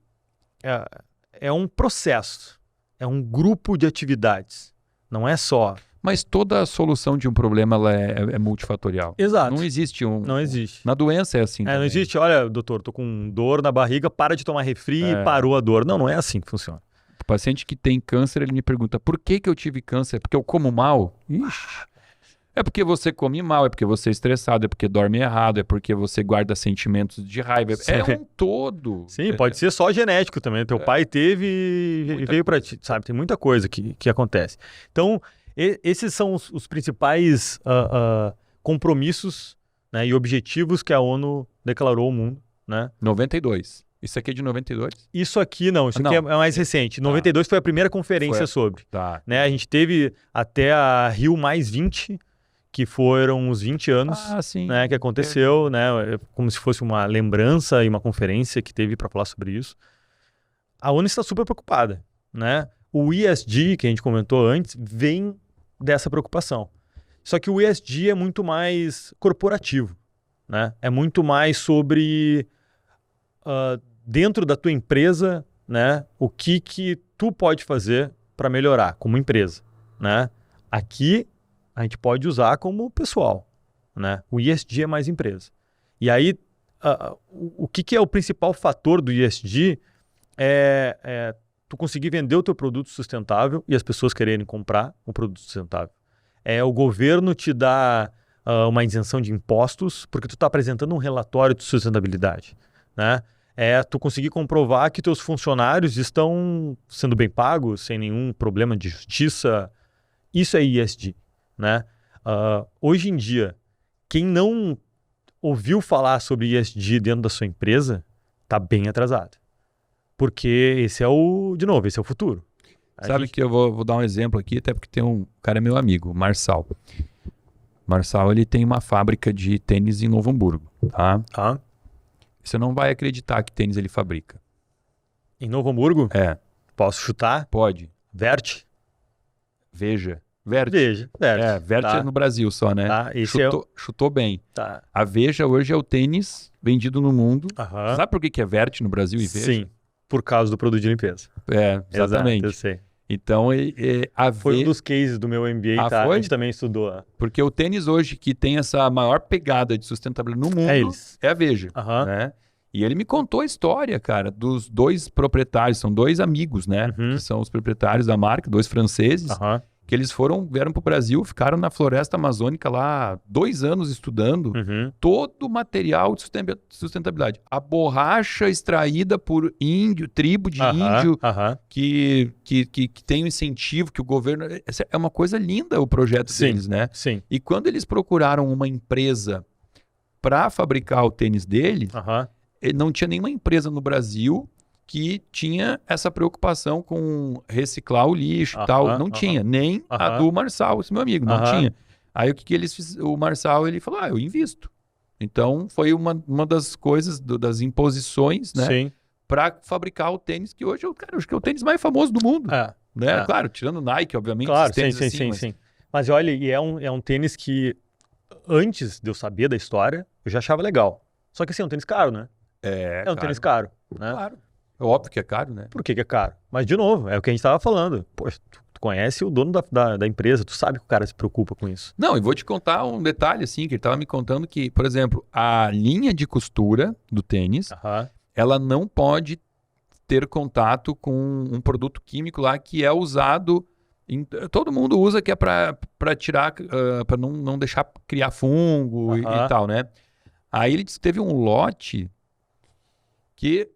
é um processo. É um grupo de atividades. Não é só... Mas toda a solução de um problema ela é multifatorial. Exato. Não existe Não existe. Na doença é assim também. Não existe, olha, doutor, tô com dor na barriga, para de tomar refri e parou a dor. Não é assim que funciona. O paciente que tem câncer, ele me pergunta, por que eu tive câncer? Porque eu como mal? Ixi. É porque você come mal, é porque você é estressado, é porque dorme errado, é porque você guarda sentimentos de raiva. É um todo. Sim, pode ser só genético também. Teu pai teve e veio pra ti, sabe? Tem muita coisa que acontece. Então... Esses são os principais compromissos, né, e objetivos que a ONU declarou ao mundo, né? 92. Isso aqui é de 92? Isso aqui não, isso aqui é mais recente. 92 foi a primeira conferência sobre. Tá. Né? A gente teve até a Rio mais 20, que foram os 20 anos, né, que aconteceu, né, como se fosse uma lembrança e uma conferência que teve para falar sobre isso. A ONU está super preocupada, né? O ESG, que a gente comentou antes, vem dessa preocupação. Só que o ESG é muito mais corporativo, né? É muito mais sobre dentro da tua empresa, né? O que tu pode fazer para melhorar como empresa, né? Aqui a gente pode usar como pessoal, né? O ESG é mais empresa. E aí, o que é o principal fator do ESG é tu conseguir vender o teu produto sustentável e as pessoas quererem comprar um produto sustentável. É o governo te dar uma isenção de impostos porque tu está apresentando um relatório de sustentabilidade, né? É tu conseguir comprovar que teus funcionários estão sendo bem pagos, sem nenhum problema de justiça. Isso é ESG, né? Hoje em dia, quem não ouviu falar sobre ESG dentro da sua empresa está bem atrasado. Porque esse é esse é o futuro. Sabe que eu vou dar um exemplo aqui, até porque tem um cara, meu amigo, Marçal. Marçal, ele tem uma fábrica de tênis em Novo Hamburgo, tá? Ah, Você não vai acreditar que tênis ele fabrica. em Novo Hamburgo, É, posso chutar? pode. Vert? Veja. Vert. Veja, Vert. É, Vert tá. é no Brasil só, né? Tá, esse Chutou bem. Tá. A Veja hoje é o tênis vendido no mundo. Aham. Sabe por que é Vert no Brasil e Veja? Sim, por causa do produto de limpeza. É, exatamente. Exato, eu sei. Então, a Foi um Veja... dos cases do meu MBA, Ah, tá? foi? A gente também estudou. Porque o tênis hoje que tem essa maior pegada de sustentabilidade no mundo É eles. é a Veja, Aham. né? E ele me contou a história, cara, dos dois proprietários, são dois amigos, né? Uhum. Que são os proprietários da marca, dois franceses, Aham. que eles vieram pro Brasil, ficaram na floresta amazônica lá 2 anos estudando Uhum. todo o material de sustentabilidade. A borracha extraída por tribo de índio, Aham. que tem um incentivo, que o governo... Essa é uma coisa linda o projeto Sim. deles, né? Sim. E quando eles procuraram uma empresa para fabricar o tênis deles, Aham. não tinha nenhuma empresa no Brasil que tinha essa preocupação com reciclar o lixo e tal. Não tinha, nem a Aham. do Marçal, esse meu amigo, não Aham. tinha. Aí o que eles fizeram? O Marçal, ele falou, eu invisto. Então, foi uma das coisas, das imposições, né? Sim. Para fabricar o tênis, que hoje, cara, acho que é o tênis mais famoso do mundo. É. Né? É. Claro, tirando o Nike, obviamente. Claro, esses sim, tênis sim, assim, sim, mas- sim. Mas olha, e é um tênis que, antes de eu saber da história, eu já achava legal. Só que assim, é um tênis caro, né? É um tênis caro, né? Claro. É óbvio que é caro, né? Por que é caro? Mas, de novo, é o que a gente estava falando. Poxa, tu conhece o dono da empresa, tu sabe que o cara se preocupa com isso. Não, e vou te contar um detalhe, assim, que ele estava me contando que, por exemplo, a linha de costura do tênis, Aham. ela não pode ter contato com um produto químico lá que é usado... todo mundo usa que é para tirar, para não deixar criar fungo e Aham. tal, né? Aí ele disse que teve um lote que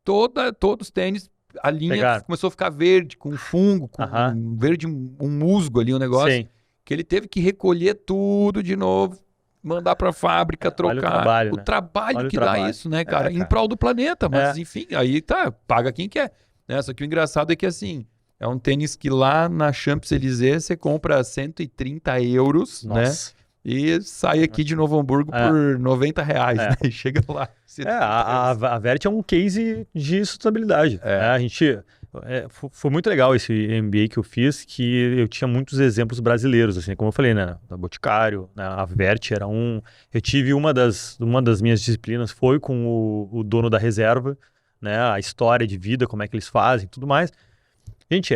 todos os tênis, a linha Pegaram. começou a ficar verde, com fungo, com Aham. um musgo ali, um negócio, Sim. que ele teve que recolher tudo de novo, mandar para a fábrica, trocar. olha o trabalho, né? trabalho Olha o que dá trabalho. isso, né, cara? É, Em cara. prol do planeta, mas É. enfim, aí tá, paga quem quer. Né? Só que o engraçado é que assim, é um tênis que lá na Champs-Élysées você compra 130 euros, né? Nossa. E sai aqui de Novo Hamburgo É. por 90 reais, É. né? E chega lá. A Vert é um case de sustentabilidade. É. Né? A gente... foi muito legal esse MBA que eu fiz, que eu tinha muitos exemplos brasileiros, assim, como eu falei, né? Da Boticário, né? A Vert era um... Eu tive uma das minhas disciplinas foi com o dono da reserva, né? A história de vida, como é que eles fazem, tudo mais. Gente,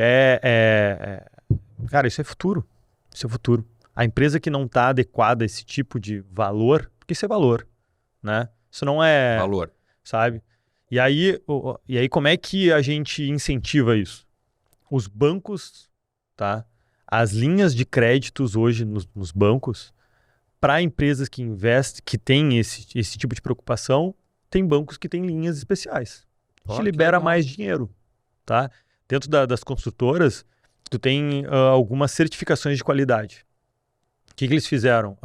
cara, isso é futuro. Isso é futuro. A empresa que não está adequada a esse tipo de valor, porque isso é valor, né? Isso não é... Valor. Sabe? E aí como é que a gente incentiva isso? Os bancos, tá? As linhas de créditos hoje nos bancos, para empresas que investem, que têm esse tipo de preocupação, tem bancos que têm linhas especiais. Ó, Te que libera legal. mais dinheiro, tá? Dentro das construtoras, tu tem algumas certificações de qualidade. O que eles fizeram?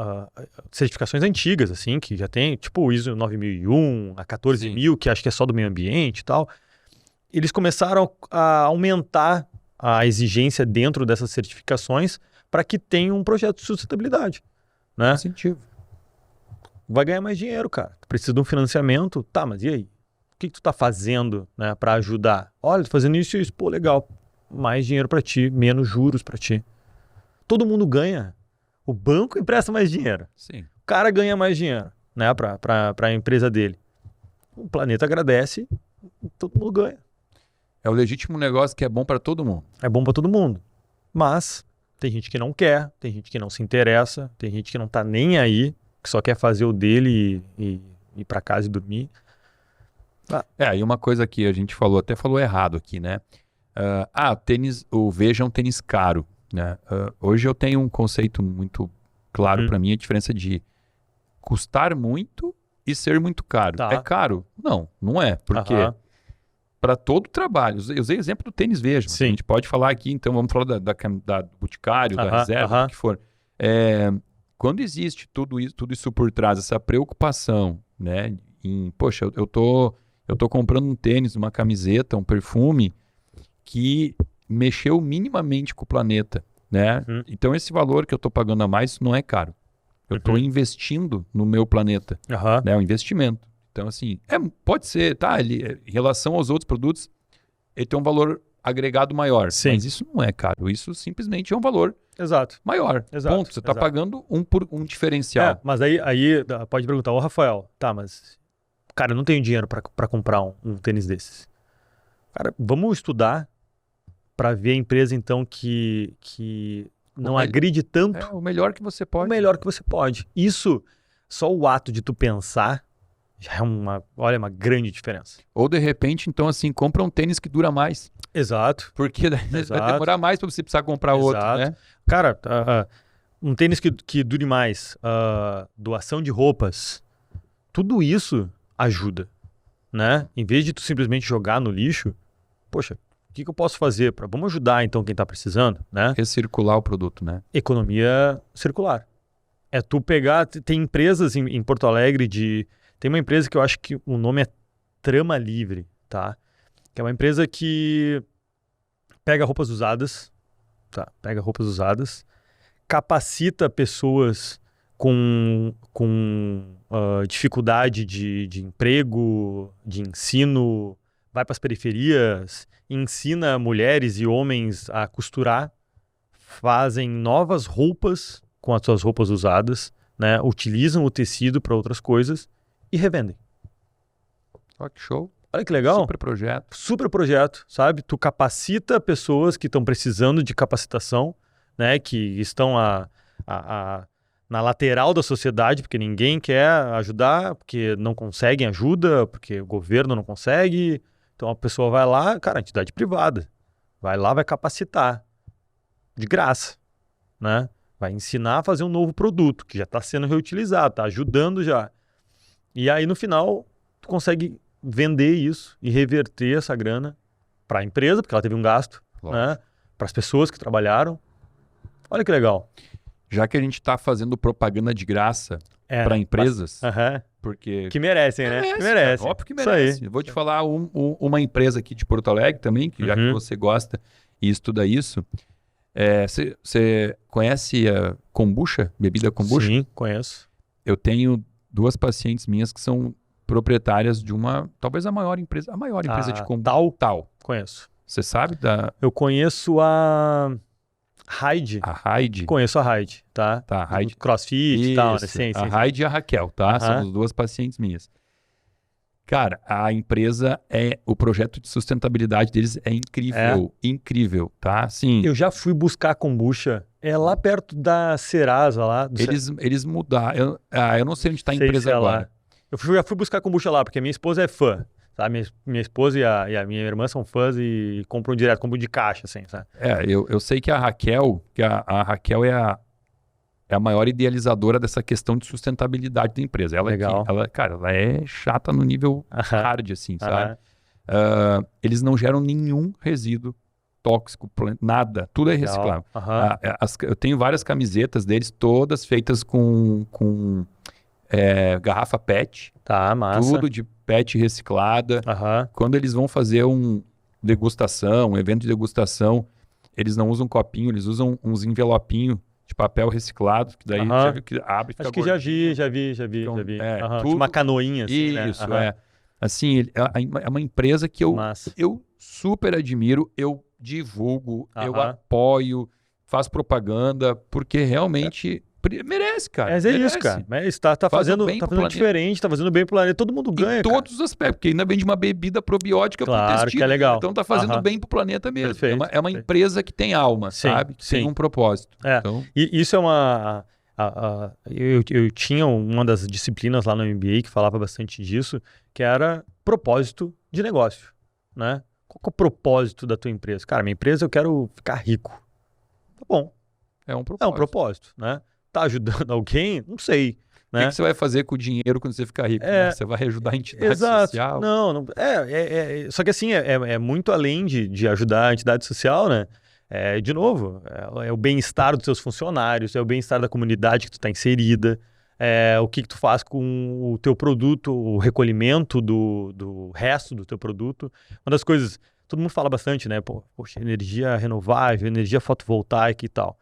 Certificações antigas, assim, que já tem, tipo o ISO 9001, a 14000, que acho que é só do meio ambiente e tal. Eles começaram a aumentar a exigência dentro dessas certificações para que tenha um projeto de sustentabilidade, né? Incentivo. Vai ganhar mais dinheiro, cara. Tu precisa de um financiamento. Tá, mas e aí? O que tu tá fazendo, né, para ajudar? Olha, tô fazendo isso e isso. Pô, legal. Mais dinheiro para ti, menos juros para ti. Todo mundo ganha. O banco empresta mais dinheiro. Sim. O cara ganha mais dinheiro, né, para a empresa dele. O planeta agradece, todo mundo ganha. É o legítimo negócio que é bom para todo mundo. É bom para todo mundo. Mas Tem gente que não quer, tem gente que não se interessa, tem gente que não tá nem aí, que só quer fazer o dele e ir pra casa e dormir. E uma coisa que a gente até falou errado aqui, né? O Veja é um tênis caro, né? Hoje eu tenho um conceito muito claro para mim, a diferença de custar muito e ser muito caro. Tá. É caro? Não, não é, porque para todo trabalho, eu usei o exemplo do tênis Veja, Sim. a gente pode falar aqui, então vamos falar do Boticário, da Reserva, o que for. Quando existe tudo isso por trás, essa preocupação, né? Poxa, eu tô comprando um tênis, uma camiseta, um perfume que mexeu minimamente com o planeta, né? Então esse valor que eu tô pagando a mais não é caro. Eu tô investindo no meu planeta, né? É um investimento. Então assim, pode ser, tá? Em relação aos outros produtos, ele tem um valor agregado maior. Sim. Mas isso não é caro. Isso simplesmente é um valor maior. Exato. Ponto. Você tá pagando um diferencial. Mas aí pode perguntar, ô Rafael, tá, mas cara, eu não tenho dinheiro pra comprar um tênis desses. Cara, vamos estudar pra ver a empresa então que não agride tanto. O melhor que você pode. O melhor que você pode. Isso, só o ato de tu pensar já é uma grande diferença. Ou de repente, então assim, compra um tênis que dura mais. Exato. Porque daí vai demorar mais para você precisar comprar outro, né? Cara, um tênis que dure mais, doação de roupas, tudo isso ajuda, né? Em vez de tu simplesmente jogar no lixo, poxa, o que eu posso fazer? Vamos ajudar então quem tá precisando, né? Recircular o produto, né? Economia circular. É tu pegar, tem empresas em Porto Alegre tem uma empresa que eu acho que o nome é Trama Livre, tá? Que é uma empresa que pega roupas usadas, capacita pessoas com dificuldade de emprego, de ensino, vai para as periferias, ensina mulheres e homens a costurar, fazem novas roupas com as suas roupas usadas, né? Utilizam o tecido para outras coisas e revendem. Olha que show. Olha que legal. Super projeto, sabe? Tu capacita pessoas que estão precisando de capacitação, né? Que estão na lateral da sociedade, porque ninguém quer ajudar, porque não conseguem ajuda, porque o governo não consegue. Então a pessoa vai lá, cara, entidade privada. Vai lá, vai capacitar. De graça, né? Vai ensinar a fazer um novo produto, que já está sendo reutilizado, está ajudando já. E aí no final, tu consegue vender isso e reverter essa grana para a empresa, porque ela teve um gasto, né? Para as pessoas que trabalharam. Olha que legal. Já que a gente está fazendo propaganda de graça para empresas, porque... Que merecem, né? Que merecem. Óbvio que merecem. Eu vou te falar uma empresa aqui de Porto Alegre também, que já que você gosta e estuda isso. Você conhece a kombucha? Bebida kombucha? Sim, conheço. Eu tenho 2 pacientes minhas que são proprietárias de talvez a maior empresa de kombucha. Tal. Conheço. Você sabe Eu conheço a Hyde. A Hyde? Conheço a Hyde, tá? Tá, a Hyde. CrossFit e tal, né? Sim. A Hyde e a Raquel, tá? São as 2 pacientes minhas. Cara, a empresa o projeto de sustentabilidade deles é incrível. Incrível, tá? Sim. Eu já fui buscar kombucha. É lá perto da Serasa lá. Eles mudaram. Eu não sei onde está a empresa agora. Eu já fui buscar kombucha lá, porque a minha esposa é fã. Sabe? Minha esposa e a minha irmã são fãs e compram direto, compram de caixa, assim, sabe? Eu sei que a Raquel, é a maior idealizadora dessa questão de sustentabilidade da empresa. Legal. Ela é chata no nível hard, assim, sabe? Eles não geram nenhum resíduo tóxico, nada. Tudo é reciclável. Eu tenho várias camisetas deles, todas feitas com garrafa PET. Tá, massa. Tudo de PET reciclada. Quando eles vão fazer um evento de degustação, eles não usam copinho, eles usam uns envelopinhos de papel reciclado, que daí já viu que abre e fica Acho que já vi. Então, Tipo uma canoinha assim, isso, né? Assim, é uma empresa que eu super admiro, eu divulgo, eu apoio, faço propaganda, porque realmente merece, cara. Mas é merece. isso, cara. Mas tá Faz fazendo, bem tá pro fazendo planeta. diferente, tá fazendo bem pro planeta. Todo mundo ganha, Em todos os aspectos, porque ainda vende uma bebida probiótica pro Claro, intestino. que é legal. Então tá fazendo Aham. bem pro planeta mesmo. Perfeito, É uma perfeito. empresa que tem alma, Sim, sabe? Que tem sim. um propósito. É. Então, E isso é uma... eu tinha uma das disciplinas lá no MBA que falava bastante disso, que era propósito de negócio, né? Qual que é o propósito da tua empresa? Cara, minha empresa eu quero ficar rico. Tá bom, é um é propósito. um propósito, né? Tá ajudando alguém? Não sei, O né? que você vai fazer com o dinheiro quando você ficar rico? É. Né? Você vai ajudar a entidade Exato. social? Não, só que assim, é muito além de ajudar a entidade social, né? De novo, é o bem-estar dos seus funcionários, é o bem-estar da comunidade que tu está inserida, o que tu faz com o teu produto, o recolhimento do resto do teu produto. Uma das coisas, todo mundo fala bastante, né? Poxa, energia renovável, energia fotovoltaica e tal.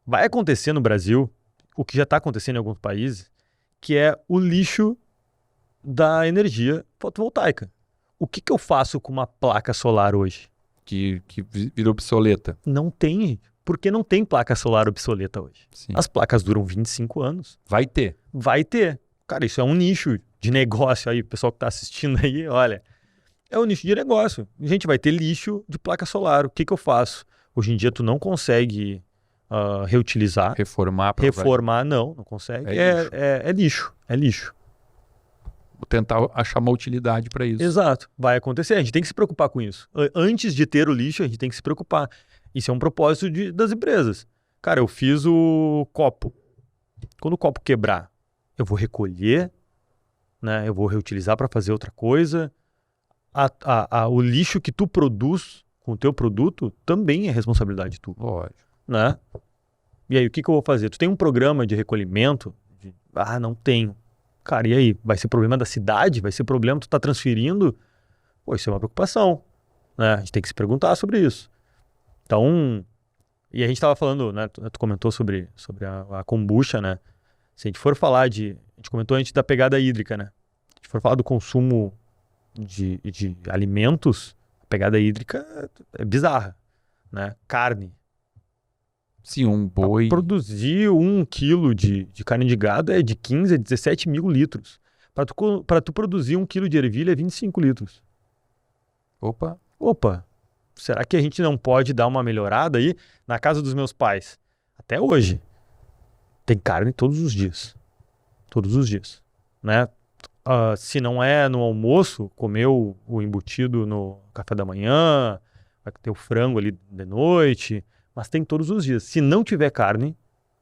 Vai acontecer no Brasil, o que já está acontecendo em alguns países, que é o lixo da energia fotovoltaica. O que eu faço com uma placa solar hoje? Que virou obsoleta. Não tem, gente. Porque não tem placa solar obsoleta hoje. Sim. As placas duram 25 anos. Vai ter. Vai ter. Cara, isso é um nicho de negócio aí. O pessoal que está assistindo aí, olha. É um nicho de negócio. A gente vai ter lixo de placa solar. O que eu faço? Hoje em dia tu não consegue reutilizar. Reformar. Reformar, não consegue. É lixo. É lixo. Vou tentar achar uma utilidade para isso. Exato. Vai acontecer. A gente tem que se preocupar com isso. Antes de ter o lixo, a gente tem que se preocupar. Isso é um propósito das empresas. Cara, eu fiz o copo. Quando o copo quebrar, eu vou recolher, né? Eu vou reutilizar para fazer outra coisa. O lixo que tu produz com o teu produto também é responsabilidade tua. Lógico. Né? E aí, o que eu vou fazer? Tu tem um programa de recolhimento? Não tenho. Cara, e aí? Vai ser problema da cidade? Vai ser problema tu tá transferindo? Pô, isso é uma preocupação, né? A gente tem que se perguntar sobre isso. Então, e a gente tava falando, né? Tu comentou sobre a kombucha, né? Se a gente for falar a gente comentou antes da pegada hídrica, né? Se a gente for falar do consumo de alimentos, a pegada hídrica é bizarra, né? Carne. Sim, um boi. Produzir 1 quilo de carne de gado é de 15 a 17 mil litros. Para tu produzir 1 quilo de ervilha é 25 litros. Opa, será que a gente não pode dar uma melhorada aí? Na casa dos meus pais, até hoje, tem carne todos os dias. Todos os dias, né? Se não é no almoço, comer o embutido no café da manhã, vai ter o frango ali de noite... Mas tem todos os dias. Se não tiver carne,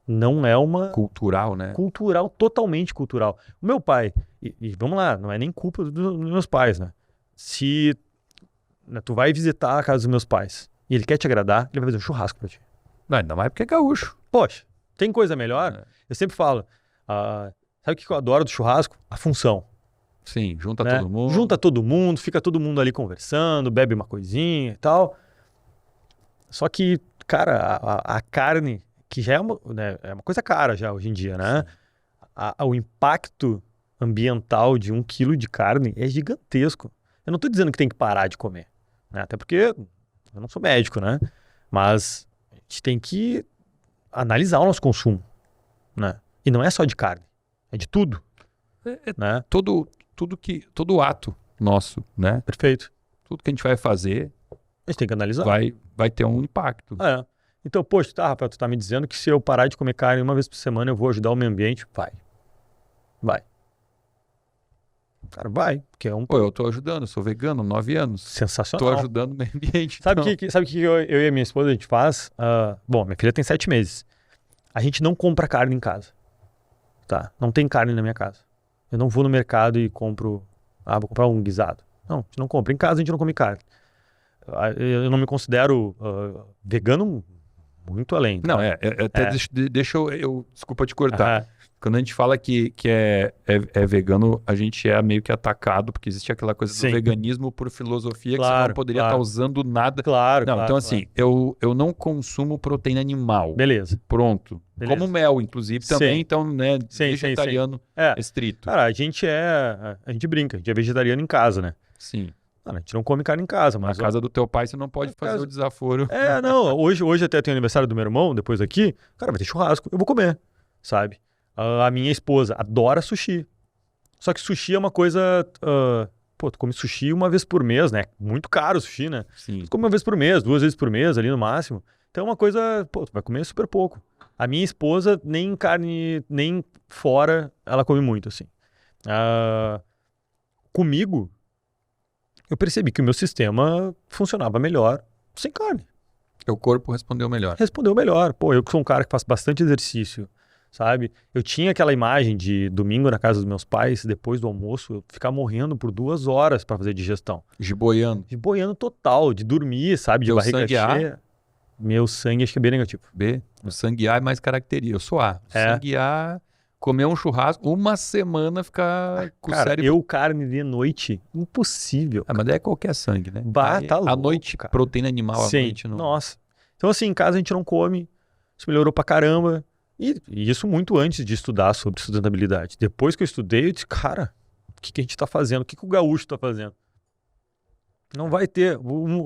não é uma... Cultural, né? Cultural, totalmente cultural. O meu pai, e vamos lá, não é nem culpa dos meus pais, né? Se tu vai visitar a casa dos meus pais e ele quer te agradar, ele vai fazer um churrasco pra ti. Não, ainda mais porque é gaúcho. Poxa, tem coisa melhor? É. Eu sempre falo, sabe o que eu adoro do churrasco? A função. Sim, junta Né? todo mundo. Junta todo mundo, fica todo mundo ali conversando, bebe uma coisinha e tal. Só que, cara, a carne, que já é uma coisa cara já hoje em dia, né? O impacto ambiental de 1 quilo de carne é gigantesco. Eu não tô dizendo que tem que parar de comer, né? Até porque eu não sou médico, né? Mas a gente tem que analisar o nosso consumo, né? E não é só de carne, é de tudo, né? Todo ato nosso, né? Perfeito. Tudo que a gente vai fazer A gente tem que analisar. vai ter um impacto. Então, poxa, Rafael, tu tá me dizendo que se eu parar de comer carne uma vez por semana eu vou ajudar o meio ambiente? Vai. Cara, vai. Porque é um... Pô, eu tô ajudando, eu sou vegano, 9 anos. Sensacional. Tô ajudando o meio ambiente. Sabe o então. que eu e a minha esposa a gente faz? Bom, minha filha tem 7 meses. A gente não compra carne em casa. Tá? Não tem carne na minha casa. Eu não vou no mercado e compro... vou comprar um guisado. Não, a gente não compra. Em casa a gente não come carne. Eu não me considero vegano muito além. Tá? Não, até deixa eu... Desculpa te cortar. Quando a gente fala que é vegano, a gente é meio que atacado, porque existe aquela coisa Sim. do veganismo por filosofia, que você Claro, não poderia claro. estar usando nada. Claro, Não, claro, então claro. assim, eu não consumo proteína animal. Beleza. Pronto. Beleza. Como mel, inclusive, também, Sim. então, né, Sim, vegetariano É. estrito. Cara, a gente brinca, a gente é vegetariano em casa, né? Sim. Cara, a gente não come carne em casa, Na mas... casa do teu pai você não pode Na fazer casa- o desaforo. Não, hoje até tem o aniversário do meu irmão, depois aqui, cara, vai ter churrasco, eu vou comer. sabe? A minha esposa adora sushi. Só que sushi é uma coisa... pô, tu come sushi uma vez por mês, né? Muito caro o sushi, né? Sim. Tu come uma vez por mês, 2 vezes por mês ali no máximo. Então é uma coisa... Pô, tu vai comer super pouco. A minha esposa, nem carne, nem fora, ela come muito, assim. Comigo, eu percebi que o meu sistema funcionava melhor sem carne. O corpo respondeu melhor. Respondeu melhor. Pô, eu que sou um cara que faz bastante exercício, sabe? Eu tinha aquela imagem de domingo na casa dos meus pais, depois do almoço, eu ficar morrendo por 2 horas pra fazer digestão. Giboiando. De boiando total, de dormir, sabe? De Teu barriga sangue A? cheia. Meu sangue acho que é bem negativo. B. O sangue A é mais característico. Eu sou A. O É. sangue A, comer um churrasco, uma semana ficar com o Cara, cérebro... eu carne de noite, impossível. Ah, mas daí é qualquer sangue, né? Bah, Aí, tá à louco, noite, cara. proteína animal à Sim, noite. Não... nossa. Então assim, em casa a gente não come, isso melhorou pra caramba. E isso muito antes de estudar sobre sustentabilidade. Depois que eu estudei, eu disse, cara, o que a gente tá fazendo? O que o gaúcho tá fazendo? Não vai ter.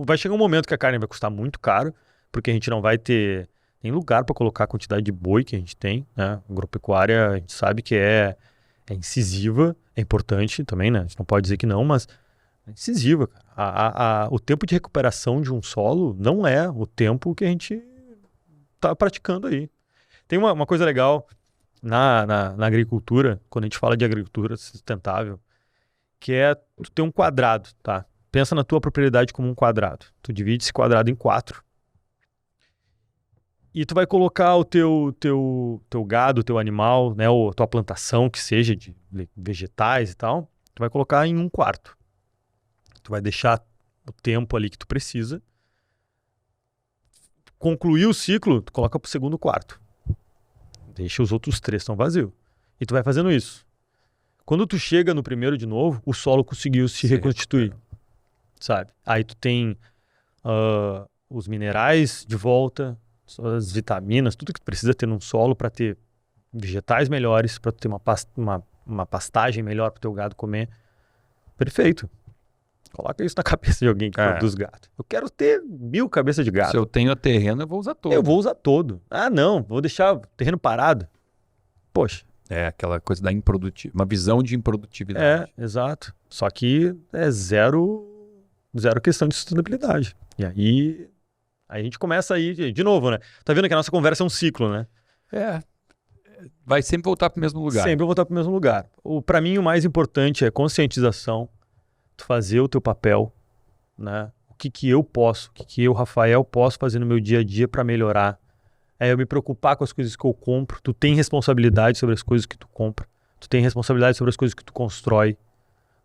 Vai chegar um momento que a carne vai custar muito caro, porque a gente não vai ter nem lugar para colocar a quantidade de boi que a gente tem, né? A agropecuária, a gente sabe que é incisiva, é importante também, né? A gente não pode dizer que não, mas é incisiva, cara. O tempo de recuperação de um solo não é o tempo que a gente tá praticando aí. Tem uma coisa legal na agricultura, quando a gente fala de agricultura sustentável, que é tu ter um quadrado, tá? Pensa na tua propriedade como um quadrado. Tu divide esse quadrado em 4. E tu vai colocar o teu gado, o teu animal, né, ou a tua plantação, que seja de vegetais e tal, tu vai colocar em 1/4. Tu vai deixar o tempo ali que tu precisa. Concluir o ciclo, tu coloca pro 2/4. Deixa os outros 3 estão vazios. E tu vai fazendo isso. Quando tu chega no primeiro de novo, o solo conseguiu se reconstituir, sabe? Aí tu tem os minerais de volta, as vitaminas, tudo que tu precisa ter num solo para ter vegetais melhores, para ter uma pastagem melhor para o teu gado comer. Perfeito. Coloca isso na cabeça de alguém que produz gado. Eu quero ter 1000 cabeças de gado. Se eu tenho terreno, eu vou usar todo. Eu vou usar todo. Ah, não, vou deixar o terreno parado. Poxa. É aquela coisa da improdutividade, uma visão de improdutividade. É, exato. Só que é zero questão de sustentabilidade. E aí a gente começa aí, de novo, né? Tá vendo que a nossa conversa é um ciclo, né? Vai sempre voltar para o mesmo lugar. Sempre voltar para o mesmo lugar. Para mim, o mais importante é conscientização, tu fazer o teu papel, né? O que eu posso, o que eu, Rafael, posso fazer no meu dia a dia para melhorar. É eu me preocupar com as coisas que eu compro. Tu tem responsabilidade sobre as coisas que tu compra. Tu tem responsabilidade sobre as coisas que tu constrói,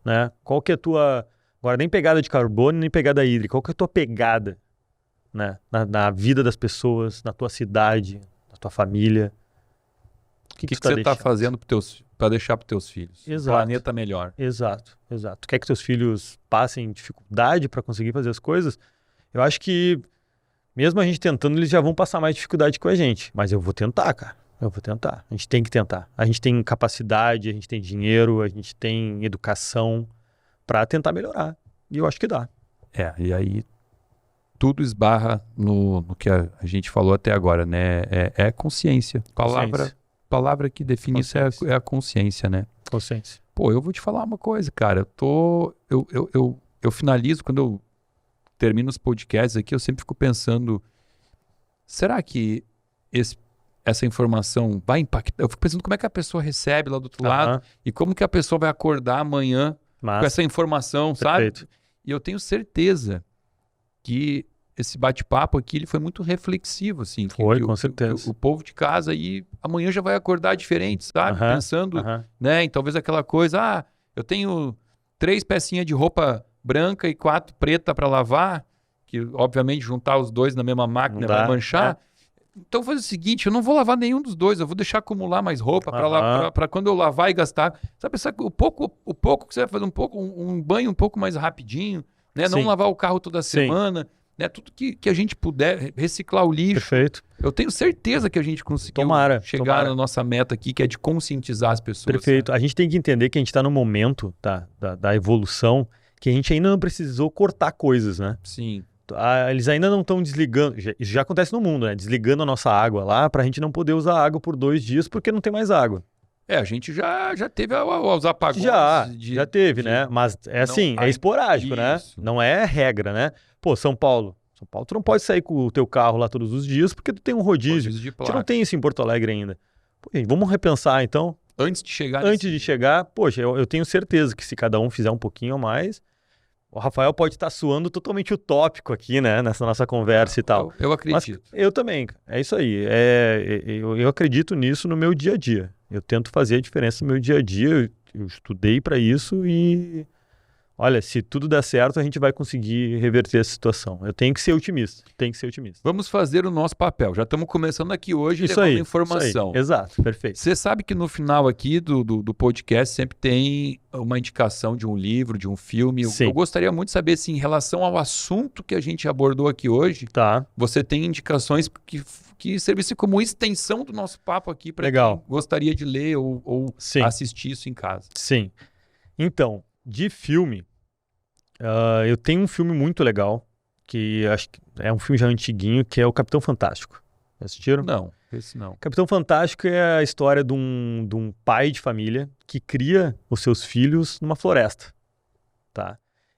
né? Qual que é a tua... Agora, nem pegada de carbono, nem pegada hídrica. Qual que é a tua pegada, né? Na vida das pessoas, na tua cidade, na tua família. O que você está fazendo para deixar para os teus filhos? Exato. Um planeta melhor. Exato. Tu quer que teus filhos passem dificuldade para conseguir fazer as coisas? Eu acho que, mesmo a gente tentando, eles já vão passar mais dificuldade com a gente. Mas eu vou tentar, cara. Eu vou tentar. A gente tem que tentar. A gente tem capacidade, a gente tem dinheiro, a gente tem educação para tentar melhorar. E eu acho que dá. E aí tudo esbarra no que a gente falou até agora, né? É consciência. Palavra que define isso é a consciência, né? Consciência. Pô, eu vou te falar uma coisa, cara. Eu finalizo, quando eu termino os podcasts aqui, eu sempre fico pensando, será que essa informação vai impactar? Eu fico pensando como é que a pessoa recebe lá do outro lado e como que a pessoa vai acordar amanhã com essa informação, Perfeito. sabe? E eu tenho certeza que esse bate-papo aqui ele foi muito reflexivo, assim. Com certeza. O povo de casa aí amanhã já vai acordar diferente, sabe? Pensando, né? Em talvez aquela coisa, eu tenho 3 pecinhas de roupa branca e 4 preta para lavar, que obviamente juntar os 2 na mesma máquina vai manchar. Então vou fazer o seguinte, eu não vou lavar nenhum dos 2, eu vou deixar acumular mais roupa para quando eu lavar e gastar. Sabe, o pouco que você vai fazer um banho um pouco mais rapidinho, né? Não lavar o carro toda semana. Né, tudo que a gente puder, reciclar o lixo. Perfeito. Eu tenho certeza que a gente conseguiu chegar na nossa meta aqui, que é de conscientizar as pessoas. Perfeito. Né? A gente tem que entender que a gente está no momento da evolução que a gente ainda não precisou cortar coisas, né? Sim. eles ainda não estão desligando, isso já acontece no mundo, né? Desligando a nossa água lá pra gente não poder usar água por 2 dias porque não tem mais água. A gente já teve os apagões. Já teve, né? Mas é assim, é esporádico, né? Não é regra, né? Pô, São Paulo, tu não pode sair com o teu carro lá todos os dias porque tu tem um rodízio. de A gente placa. não tem isso em Porto Alegre ainda. Pô, gente, vamos repensar, então. Antes de chegar Antes de chegar, poxa, eu tenho certeza que se cada um fizer um pouquinho a mais, o Rafael pode estar suando totalmente utópico aqui, né? Nessa nossa conversa e tal. Eu acredito. Mas eu também, é isso aí. Eu acredito nisso no meu dia a dia. Eu tento fazer a diferença no meu dia a dia. Eu estudei para isso e, olha, se tudo der certo, a gente vai conseguir reverter essa situação. Eu tenho que ser otimista. Vamos fazer o nosso papel. Já estamos começando aqui hoje Isso levando aí, informação. Isso aí. Exato, perfeito. Você sabe que no final aqui do podcast sempre tem uma indicação de um livro, de um filme. Sim. Eu gostaria muito de saber se em relação ao assunto que a gente abordou aqui hoje, Tá. você tem indicações que servissem como extensão do nosso papo aqui para Legal. quem gostaria de ler ou Sim. assistir isso em casa. Sim. Então, de filme, eu tenho um filme muito legal, que acho que é um filme já antiguinho, que é o Capitão Fantástico. Já assistiram? Não, esse não. Capitão Fantástico é a história de um pai de família que cria os seus filhos numa floresta, tá?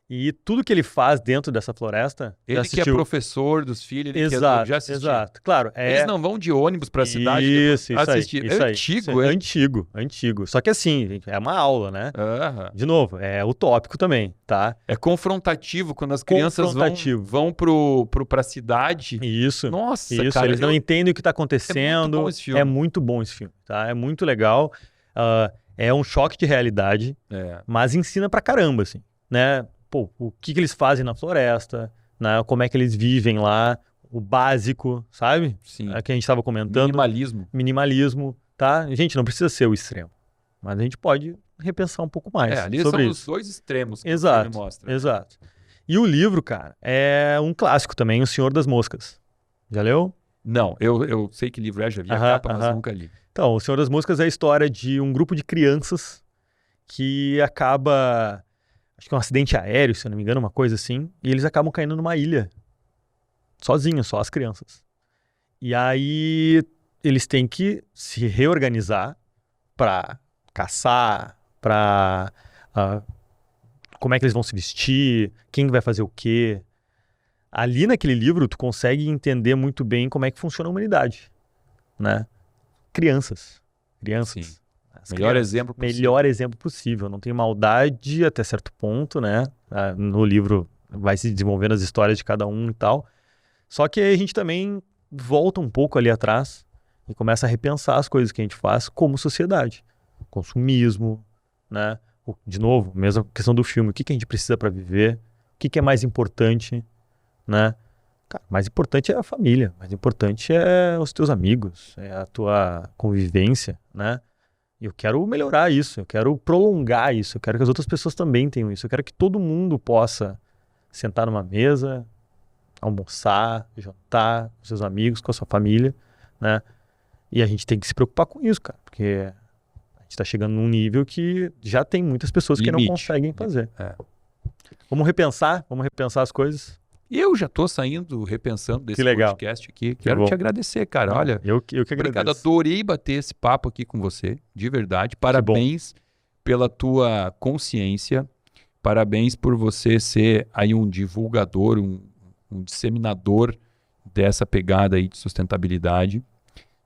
E tudo que ele faz dentro dessa floresta... Ele que é professor dos filhos, ele Exato, que já assistiu. exato. Claro, Eles não vão de ônibus para a cidade Isso assistir. aí. É antigo, é hein? Antigo. Só que assim, gente, é uma aula, né? Aham. De novo, é utópico também, tá? É confrontativo quando as crianças vão pra cidade. Isso. Nossa, Isso, cara. eles não entendem o que está acontecendo. É muito bom esse filme. É muito bom esse filme, tá? É muito legal. É um choque de realidade, mas ensina pra caramba, assim, né? Pô, o que eles fazem na floresta, né? Como é que eles vivem lá, o básico, sabe? Sim. É que a gente estava comentando. Minimalismo, tá? Gente, não precisa ser o extremo, mas a gente pode repensar um pouco mais ali sobre são isso. os dois extremos que Exato, o filme mostra. Exato. E o livro, cara, é um clássico também, O Senhor das Moscas. Já leu? Não, eu sei que livro é, já vi a capa, mas nunca li. Então, O Senhor das Moscas é a história de um grupo de crianças que acaba... Acho que é um acidente aéreo, se eu não me engano, uma coisa assim. E eles acabam caindo numa ilha. Sozinhos, só as crianças. E aí eles têm que se reorganizar para caçar, para... como é que eles vão se vestir, quem vai fazer o quê. Ali naquele livro tu consegue entender muito bem como é que funciona a humanidade, né? Crianças. Sim. Melhor exemplo possível. Melhor exemplo possível. Não tem maldade até certo ponto, né? No livro vai se desenvolvendo as histórias de cada um e tal. Só que aí a gente também volta um pouco ali atrás e começa a repensar as coisas que a gente faz como sociedade. Consumismo, né? De novo, mesma questão do filme. O que a gente precisa para viver? O que é mais importante, né? Cara, mais importante é a família. Mais importante é os teus amigos. É a tua convivência, né? Eu quero melhorar isso, eu quero prolongar isso, eu quero que as outras pessoas também tenham isso, eu quero que todo mundo possa sentar numa mesa, almoçar, jantar com seus amigos, com a sua família, né? E a gente tem que se preocupar com isso, cara, porque a gente tá chegando num nível que já tem muitas pessoas que não conseguem fazer. Vamos repensar as coisas. Eu já tô repensando desse podcast aqui. Quero te agradecer, cara. Olha, eu que agradeço. Obrigado, adorei bater esse papo aqui com você, de verdade. Parabéns pela tua consciência. Parabéns por você ser aí um divulgador, um disseminador dessa pegada aí de sustentabilidade.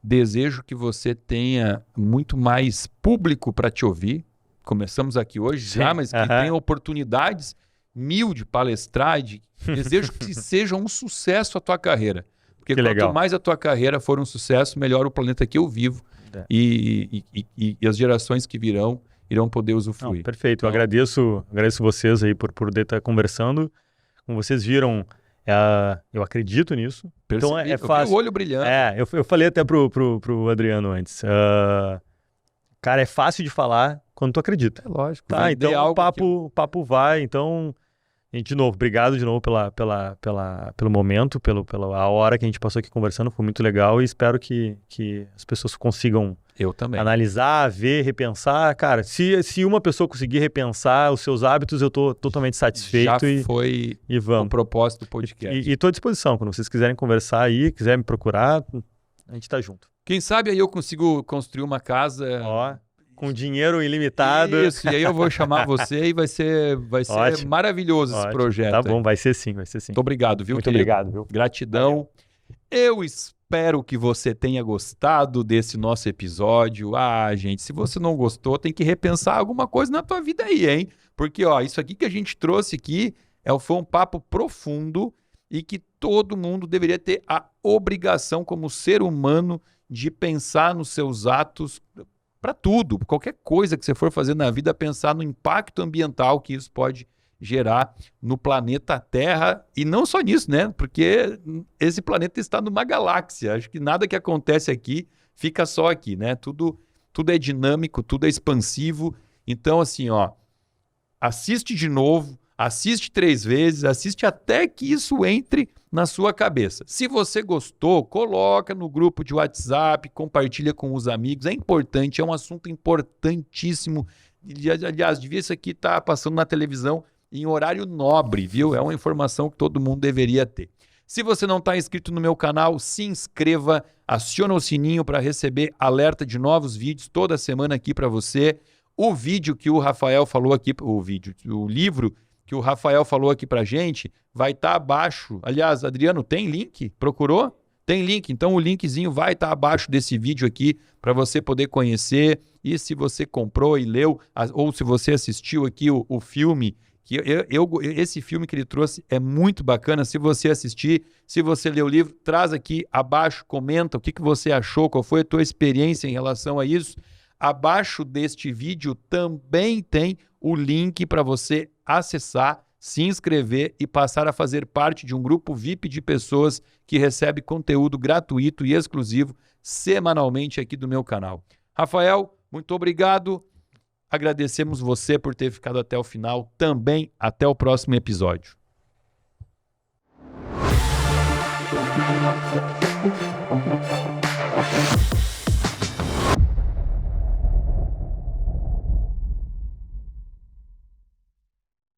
Desejo que você tenha muito mais público para te ouvir. Começamos aqui hoje já, mas que tenha oportunidades mil de palestrar. Desejo que seja um sucesso a tua carreira. Porque quanto mais a tua carreira for um sucesso, melhor o planeta que eu vivo e as gerações que irão poder usufruir. Não, perfeito. Então, eu agradeço vocês aí por poder estar conversando. Como vocês viram, eu acredito nisso. Percebi, então é fácil. O olho brilhando. Eu falei até pro Adriano antes. Cara, é fácil de falar quando tu acredita. É lógico. Tá, então o papo vai. Então, de novo, obrigado de novo pelo momento, pela hora que a gente passou aqui conversando. Foi muito legal e espero que as pessoas consigam Eu também. Analisar, ver, repensar. Cara, se uma pessoa conseguir repensar os seus hábitos, eu tô totalmente satisfeito. Já foi e o vamos. propósito do podcast. E tô à disposição. Quando vocês quiserem conversar aí, quiserem me procurar, a gente tá junto. Quem sabe aí eu consigo construir uma casa... Ó, com dinheiro ilimitado. Isso, e aí eu vou chamar você e vai ser Ótimo. maravilhoso esse Ótimo. projeto. Tá aí. bom, vai ser sim, vai ser sim. Muito obrigado, viu, Muito querido? obrigado, viu? Gratidão. Eu espero que você tenha gostado desse nosso episódio. Ah, gente, se você não gostou, tem que repensar alguma coisa na tua vida aí, hein? Porque, ó, isso aqui que a gente trouxe aqui foi um papo profundo e que todo mundo deveria ter a obrigação como ser humano de pensar nos seus atos para tudo, qualquer coisa que você for fazer na vida, pensar no impacto ambiental que isso pode gerar no planeta Terra, e não só nisso, né? Porque esse planeta está numa galáxia. Acho que nada que acontece aqui fica só aqui, né? Tudo é dinâmico, tudo é expansivo. Então, assim, ó, assiste de novo, assiste 3 vezes, assiste até que isso entre na sua cabeça. Se você gostou, coloca no grupo de WhatsApp, compartilha com os amigos. É importante, é um assunto importantíssimo. Aliás, devia isso aqui estar passando na televisão em horário nobre, viu? É uma informação que todo mundo deveria ter. Se você não está inscrito no meu canal, se inscreva, aciona o sininho para receber alerta de novos vídeos toda semana aqui para você. O vídeo que o Rafael falou aqui, o livro que o Rafael falou aqui pra gente, vai estar abaixo. Aliás, Adriano, tem link? Procurou? Tem link. Então o linkzinho vai estar abaixo desse vídeo aqui para você poder conhecer. E se você comprou e leu, ou se você assistiu aqui o filme, que esse filme que ele trouxe é muito bacana. Se você assistir, se você ler o livro, traz aqui abaixo, comenta o que você achou, qual foi a tua experiência em relação a isso. Abaixo deste vídeo também tem o link para você acessar, se inscrever e passar a fazer parte de um grupo VIP de pessoas que recebe conteúdo gratuito e exclusivo semanalmente aqui do meu canal. Rafael, muito obrigado. Agradecemos você por ter ficado até o final. Também até o próximo episódio.